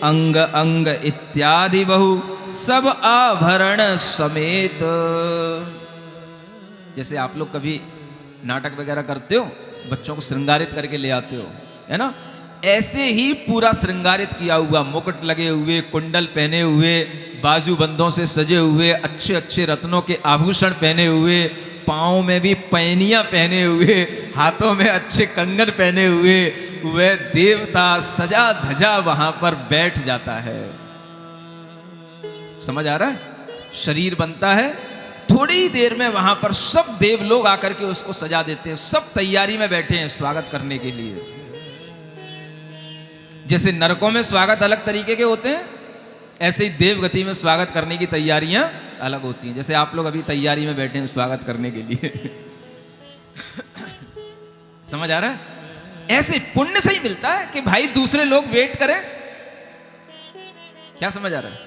अंग अंग इत्यादि बहु, सब आभरण समेत। जैसे आप लोग कभी नाटक वगैरह करते हो, बच्चों को श्रृंगारित करके ले आते हो, है ना? ऐसे ही पूरा श्रृंगारित किया हुआ, मुकुट लगे हुए, कुंडल पहने हुए, बाजूबंदों से सजे हुए, अच्छे अच्छे रत्नों के आभूषण पहने हुए, पाँव में भी पैनियां पहने हुए, हाथों में अच्छे कंगन पहने हुए, वह देवता सजा धजा वहां पर बैठ जाता है। समझ आ रहा है? शरीर बनता है, थोड़ी ही देर में वहां पर सब देव लोग आकर के उसको सजा देते हैं। सब तैयारी में बैठे हैं स्वागत करने के लिए। जैसे नरकों में स्वागत अलग तरीके के होते हैं, ऐसे ही देवगति में स्वागत करने की तैयारियां अलग होती हैं। जैसे आप लोग अभी तैयारी में बैठे हैं स्वागत करने के लिए। समझ आ रहा है? ऐसे पुण्य से ही मिलता है कि भाई दूसरे लोग वेट करें। क्या समझ आ रहा है?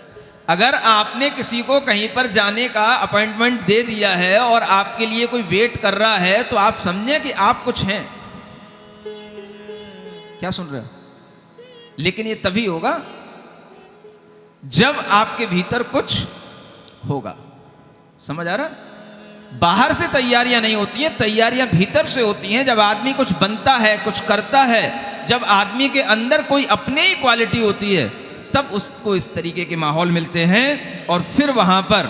अगर आपने किसी को कहीं पर जाने का अपॉइंटमेंट दे दिया है और आपके लिए कोई वेट कर रहा है, तो आप समझें कि आप कुछ हैं। क्या सुन रहे हो? लेकिन ये तभी होगा जब आपके भीतर कुछ होगा। समझ आ रहा? बाहर से तैयारियां नहीं होती हैं, तैयारियां भीतर से होती हैं। जब आदमी कुछ बनता है, कुछ करता है, जब आदमी के अंदर कोई अपनी ही क्वालिटी होती है, तब उसको इस तरीके के माहौल मिलते हैं। और फिर वहां पर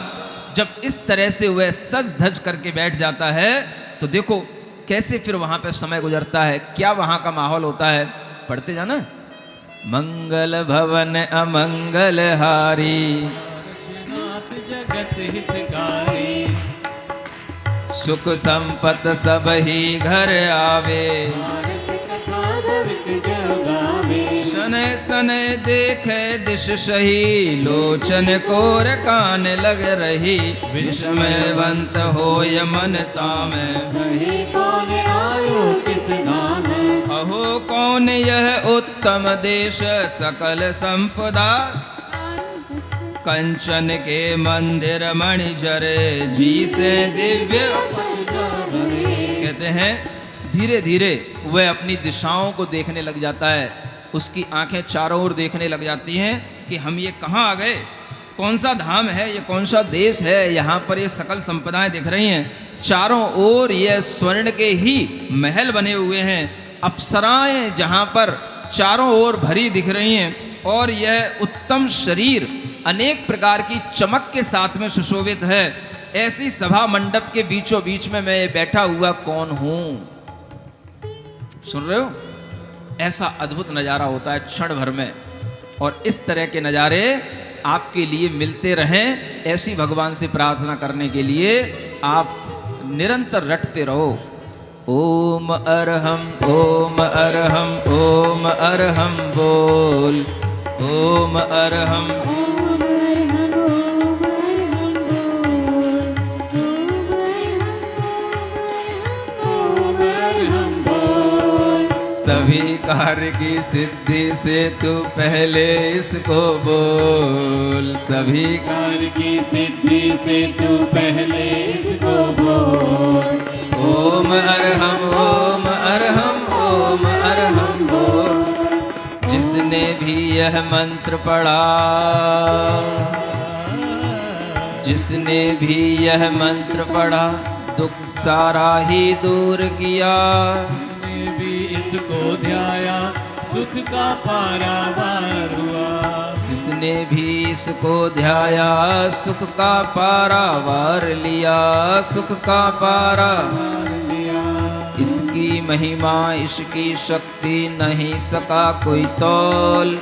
जब इस तरह से वह सज धज करके बैठ जाता है, तो देखो कैसे फिर वहां पर समय गुजरता है, क्या वहां का माहौल होता है। पढ़ते जाना। मंगल भवन अमंगल हारी, नाथ जगत हितकारी, सुख संपत सब ही घर आवे, शनै शनै देखे दिश सही, लोचन कोर कान लग रही, विस्मयवंत होय मन तामे, कौन आयु किस नाम, अहो कौन यह उत्तम देश, सकल संपदा कंचन के मंदिर मणि जरे, जी से दिव्य। कहते हैं धीरे धीरे वह अपनी दिशाओं को देखने लग जाता है। उसकी आंखें चारों ओर देखने लग जाती हैं कि हम ये कहाँ आ गए, कौन सा धाम है, ये कौन सा देश है। यहाँ पर ये सकल संपदाएं दिख रही हैं, चारों ओर ये स्वर्ण के ही महल बने हुए हैं, अप्सराएं जहाँ पर चारों ओर भरी दिख रही हैं, और यह उत्तम शरीर अनेक प्रकार की चमक के साथ में सुशोभित है। ऐसी सभा मंडप के बीचों बीच में मैं बैठा हुआ कौन हूं। सुन रहे हो? ऐसा अद्भुत नज़ारा होता है क्षण भर में। और इस तरह के नज़ारे आपके लिए मिलते रहें, ऐसी भगवान से प्रार्थना करने के लिए आप निरंतर रटते रहो। ओम अरहम ओम अरहम ओम अरहम बोल, ओम अरहम सभी कार्य की सिद्धि से तू पहले इसको बोल, सभी कार्य की सिद्धि से तू पहले इसको बोल। ओम अरहम ओम अरहम ओम अरहम यह मंत्र पढ़ा, जिसने भी यह मंत्र पढ़ा दुख सारा ही दूर किया। जिसने भी इसको ध्याया सुख का पारावार हुआ। जिसने भी इसको ध्याया सुख का पारावार लिया, सुख का पारावार लिया। इसकी महिमा इसकी शक्ति नहीं सका कोई तौल,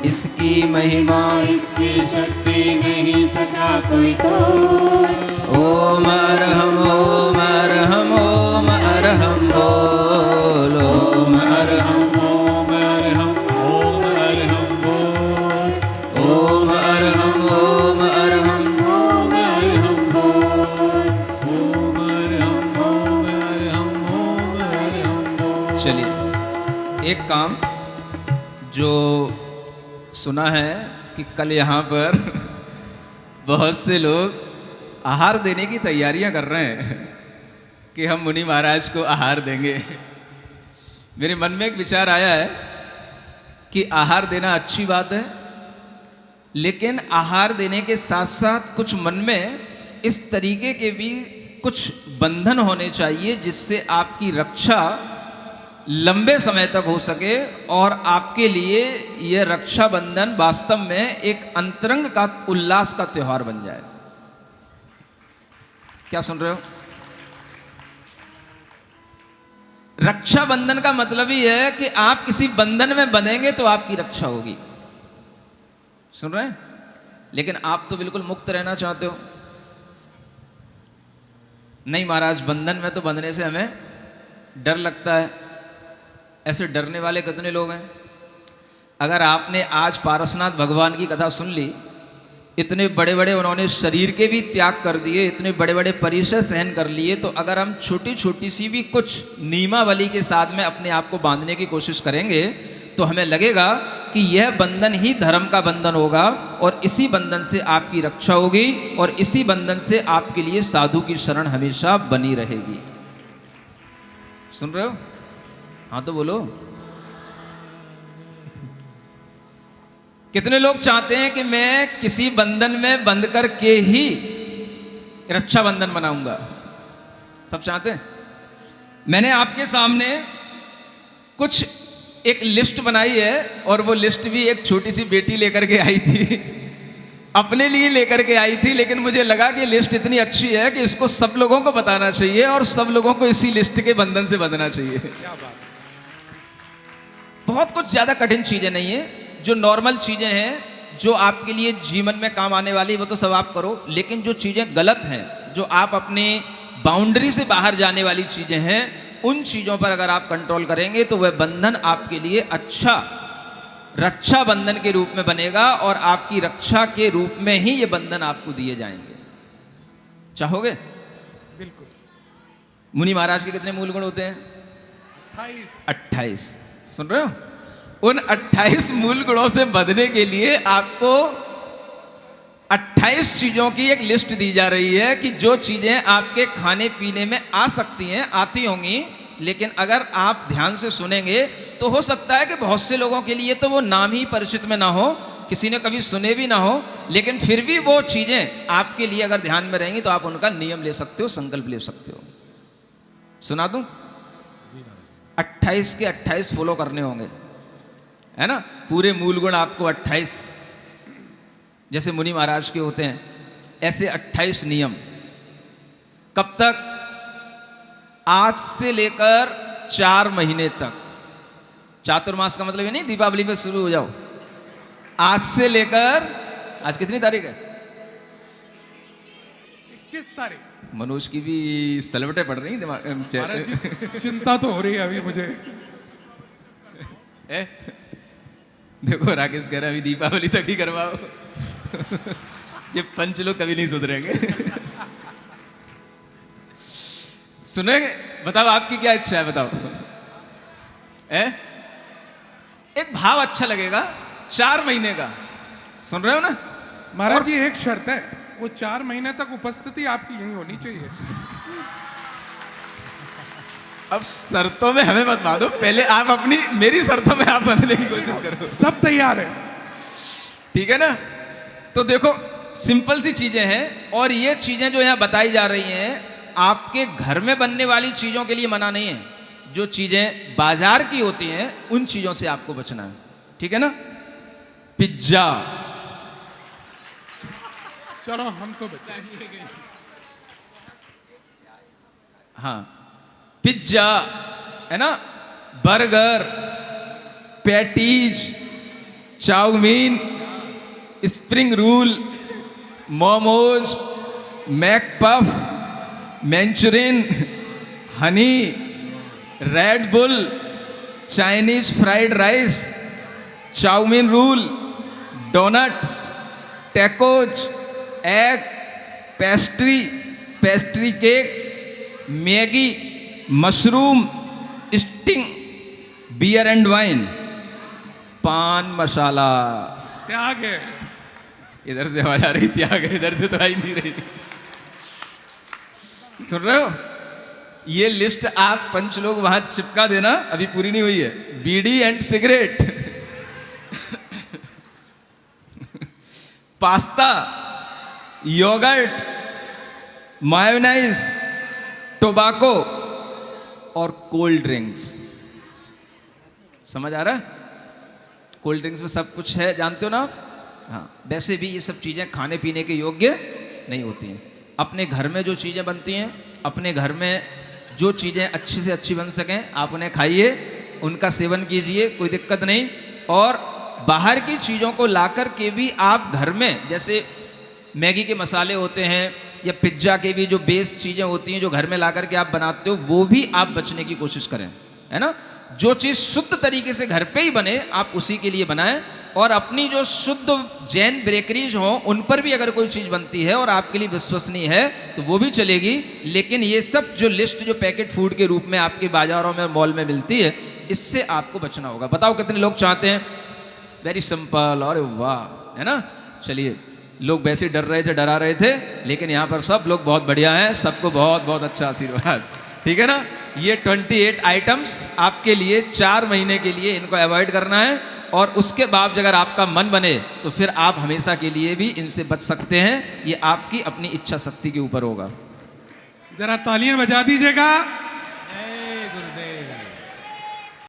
इसकी महिमा इसकी शक्ति नहीं सका कोई तोल। ओम अरहम ओम अरहम ओम अरहम बोल, ओम अरहम ओम अरहम ओम अरहम बोल। ओम अरहम ओम अरहम ओम अरहम बोल। ओम अरहम ओम अरहम ओम अरहम बोल। चलिए, एक काम जो सुना है कि कल यहाँ पर बहुत से लोग आहार देने की तैयारियां कर रहे हैं कि हम मुनि महाराज को आहार देंगे। मेरे मन में एक विचार आया है कि आहार देना अच्छी बात है, लेकिन आहार देने के साथ साथ कुछ मन में इस तरीके के भी कुछ बंधन होने चाहिए जिससे आपकी रक्षा लंबे समय तक हो सके और आपके लिए यह रक्षा बंधन वास्तव में एक अंतरंग का उल्लास का त्योहार बन जाए। क्या सुन रहे हो? रक्षा बंधन का मतलब ही है कि आप किसी बंधन में बंधेंगे तो आपकी रक्षा होगी। सुन रहे हैं? लेकिन आप तो बिल्कुल मुक्त रहना चाहते हो। नहीं महाराज, बंधन में तो बंधने से हमें डर लगता है। ऐसे डरने वाले कितने लोग हैं? अगर आपने आज पारसनाथ भगवान की कथा सुन ली, इतने बड़े बड़े उन्होंने शरीर के भी त्याग कर दिए, इतने बड़े बड़े परिसर सहन कर लिए, तो अगर हम छोटी छोटी सी भी कुछ नियमावली के साथ में अपने आप को बांधने की कोशिश करेंगे तो हमें लगेगा कि यह बंधन ही धर्म का बंधन होगा और इसी बंधन से आपकी रक्षा होगी और इसी बंधन से आपके लिए साधु की शरण हमेशा बनी रहेगी। सुन रहे हो? हाँ तो बोलो। कितने लोग चाहते हैं कि मैं किसी बंधन में बंध करके ही रक्षा बंधन बनाऊंगा? सब चाहते हैं। मैंने आपके सामने कुछ एक लिस्ट बनाई है और वो लिस्ट भी एक छोटी सी बेटी लेकर के आई थी, अपने लिए लेकर के आई थी, लेकिन मुझे लगा कि लिस्ट इतनी अच्छी है कि इसको सब लोगों को बताना चाहिए और सब लोगों को इसी लिस्ट के बंधन से बंधना चाहिए। बहुत कुछ ज्यादा कठिन चीजें नहीं है, जो नॉर्मल चीजें हैं जो आपके लिए जीवन में काम आने वाली वो तो सब आप करो, लेकिन जो चीजें गलत हैं, जो आप अपने बाउंड्री से बाहर जाने वाली चीजें हैं, उन चीजों पर अगर आप कंट्रोल करेंगे तो वह बंधन आपके लिए अच्छा रक्षा बंधन के रूप में बनेगा और आपकी रक्षा के रूप में ही ये बंधन आपको दिए जाएंगे। चाहोगे? बिल्कुल। मुनि महाराज के कितने मूल गुण होते हैं? 28। सुन रहे हो? उन 28 मूल गुणों से बंधने के लिए आपको 28 चीजों की एक लिस्ट दी जा रही है कि जो चीजें आपके खाने पीने में आ सकती हैं, आती होंगी, लेकिन अगर आप ध्यान से सुनेंगे तो हो सकता है कि बहुत से लोगों के लिए तो वो नाम ही परिचित में ना हो, किसी ने कभी सुने भी ना हो, लेकिन फिर भी वो चीजें आपके लिए अगर ध्यान में रहेंगी तो आप उनका नियम ले सकते हो, संकल्प ले सकते हो। सुना दूं? 28 के 28 फॉलो करने होंगे, है ना? पूरे मूल गुण आपको 28 जैसे मुनि महाराज के होते हैं, ऐसे 28 नियम। कब तक? आज से लेकर 4 महीने तक। चातुर्मास का मतलब ये नहीं दीपावली पे शुरू हो जाओ। आज से लेकर, आज कितनी तारीख है? 21 तारीख। मनोज की भी सलवटें पड़ रही दिमाग। चिंता तो हो रही है अभी मुझे। देखो राकेश कह रहा है अभी दीपावली तक ही करवाओ। ये पंच लोग कभी नहीं सुधरेंगे। सुनेंगे? बताओ आपकी क्या इच्छा है, बताओ। एक भाव अच्छा लगेगा 4 महीने का। सुन रहे हो ना? महाराज जी एक शर्त है, वो 4 महीने तक उपस्थिति आपकी यही होनी चाहिए। अब शर्तों में हमें मत बांधो, पहले आप अपनी मेरी शर्तों में आप बंधने की कोशिश करो। सब तैयार है। ठीक है ना। तो देखो सिंपल सी चीजें हैं, और ये चीजें जो यहाँ बताई जा रही हैं आपके घर में बनने वाली चीजों के लिए मना नहीं है। जो चीजें बाजार की होती हैं उन चीजों से आपको बचना है, ठीक है ना। पिज्जा, चलो हम तो बचे। हाँ पिज्जा है ना, burger, patties, chowmein, spring roll, momos, McPuff, Manchurian, honey, Red Bull, Chinese fried rice, chowmein roll, donuts, tacos, egg, pastry cake, Maggi, mushroom, Sting, beer and wine, पान मसाला। त्याग है। इधर से आवाज आ रही थी, आ गई, इधर से तो आ ही नहीं रही। सुन रहे हो, ये लिस्ट आप पंच लोग वहां चिपका देना, अभी पूरी नहीं हुई है। बीड़ी and cigarette, pasta, yogurt, mayonnaise, tobacco और कोल्ड ड्रिंक्स। समझ आ रहा है? कोल्ड ड्रिंक्स में सब कुछ है, जानते हो ना आप। हाँ, वैसे भी ये सब चीज़ें खाने पीने के योग्य नहीं होती हैं। अपने घर में जो चीज़ें बनती हैं, अपने घर में जो चीज़ें अच्छी से अच्छी बन सकें आप उन्हें खाइए, उनका सेवन कीजिए, कोई दिक्कत नहीं। और बाहर की चीज़ों को लाकर के भी आप घर में, जैसे मैगी के मसाले होते हैं या पिज्ज़ा के भी जो बेस चीज़ें होती हैं जो घर में लाकर के आप बनाते हो, वो भी आप बचने की कोशिश करें, है ना। जो चीज़ शुद्ध तरीके से घर पे ही बने आप उसी के लिए बनाएं। और अपनी जो शुद्ध जैन बेकरीज हों उन पर भी अगर कोई चीज़ बनती है और आपके लिए विश्वसनीय है तो वो भी चलेगी। लेकिन ये सब जो लिस्ट जो पैकेट फूड के रूप में आपके बाज़ारों में मॉल में मिलती है, इससे आपको बचना होगा। बताओ कितने लोग चाहते हैं? Very simple. और वाह, है ना। चलिए, लोग वैसे डर रहे थे, डरा रहे थे, लेकिन यहाँ पर सब लोग बहुत बढ़िया हैं, सबको बहुत बहुत अच्छा आशीर्वाद, ठीक है ना। ये 28 आइटम्स आपके लिए 4 महीने के लिए इनको अवॉइड करना है, और उसके बाद अगर आपका मन बने तो फिर आप हमेशा के लिए भी इनसे बच सकते हैं। ये आपकी अपनी इच्छा शक्ति के ऊपर होगा। जरा तालियां बजा दीजिएगा।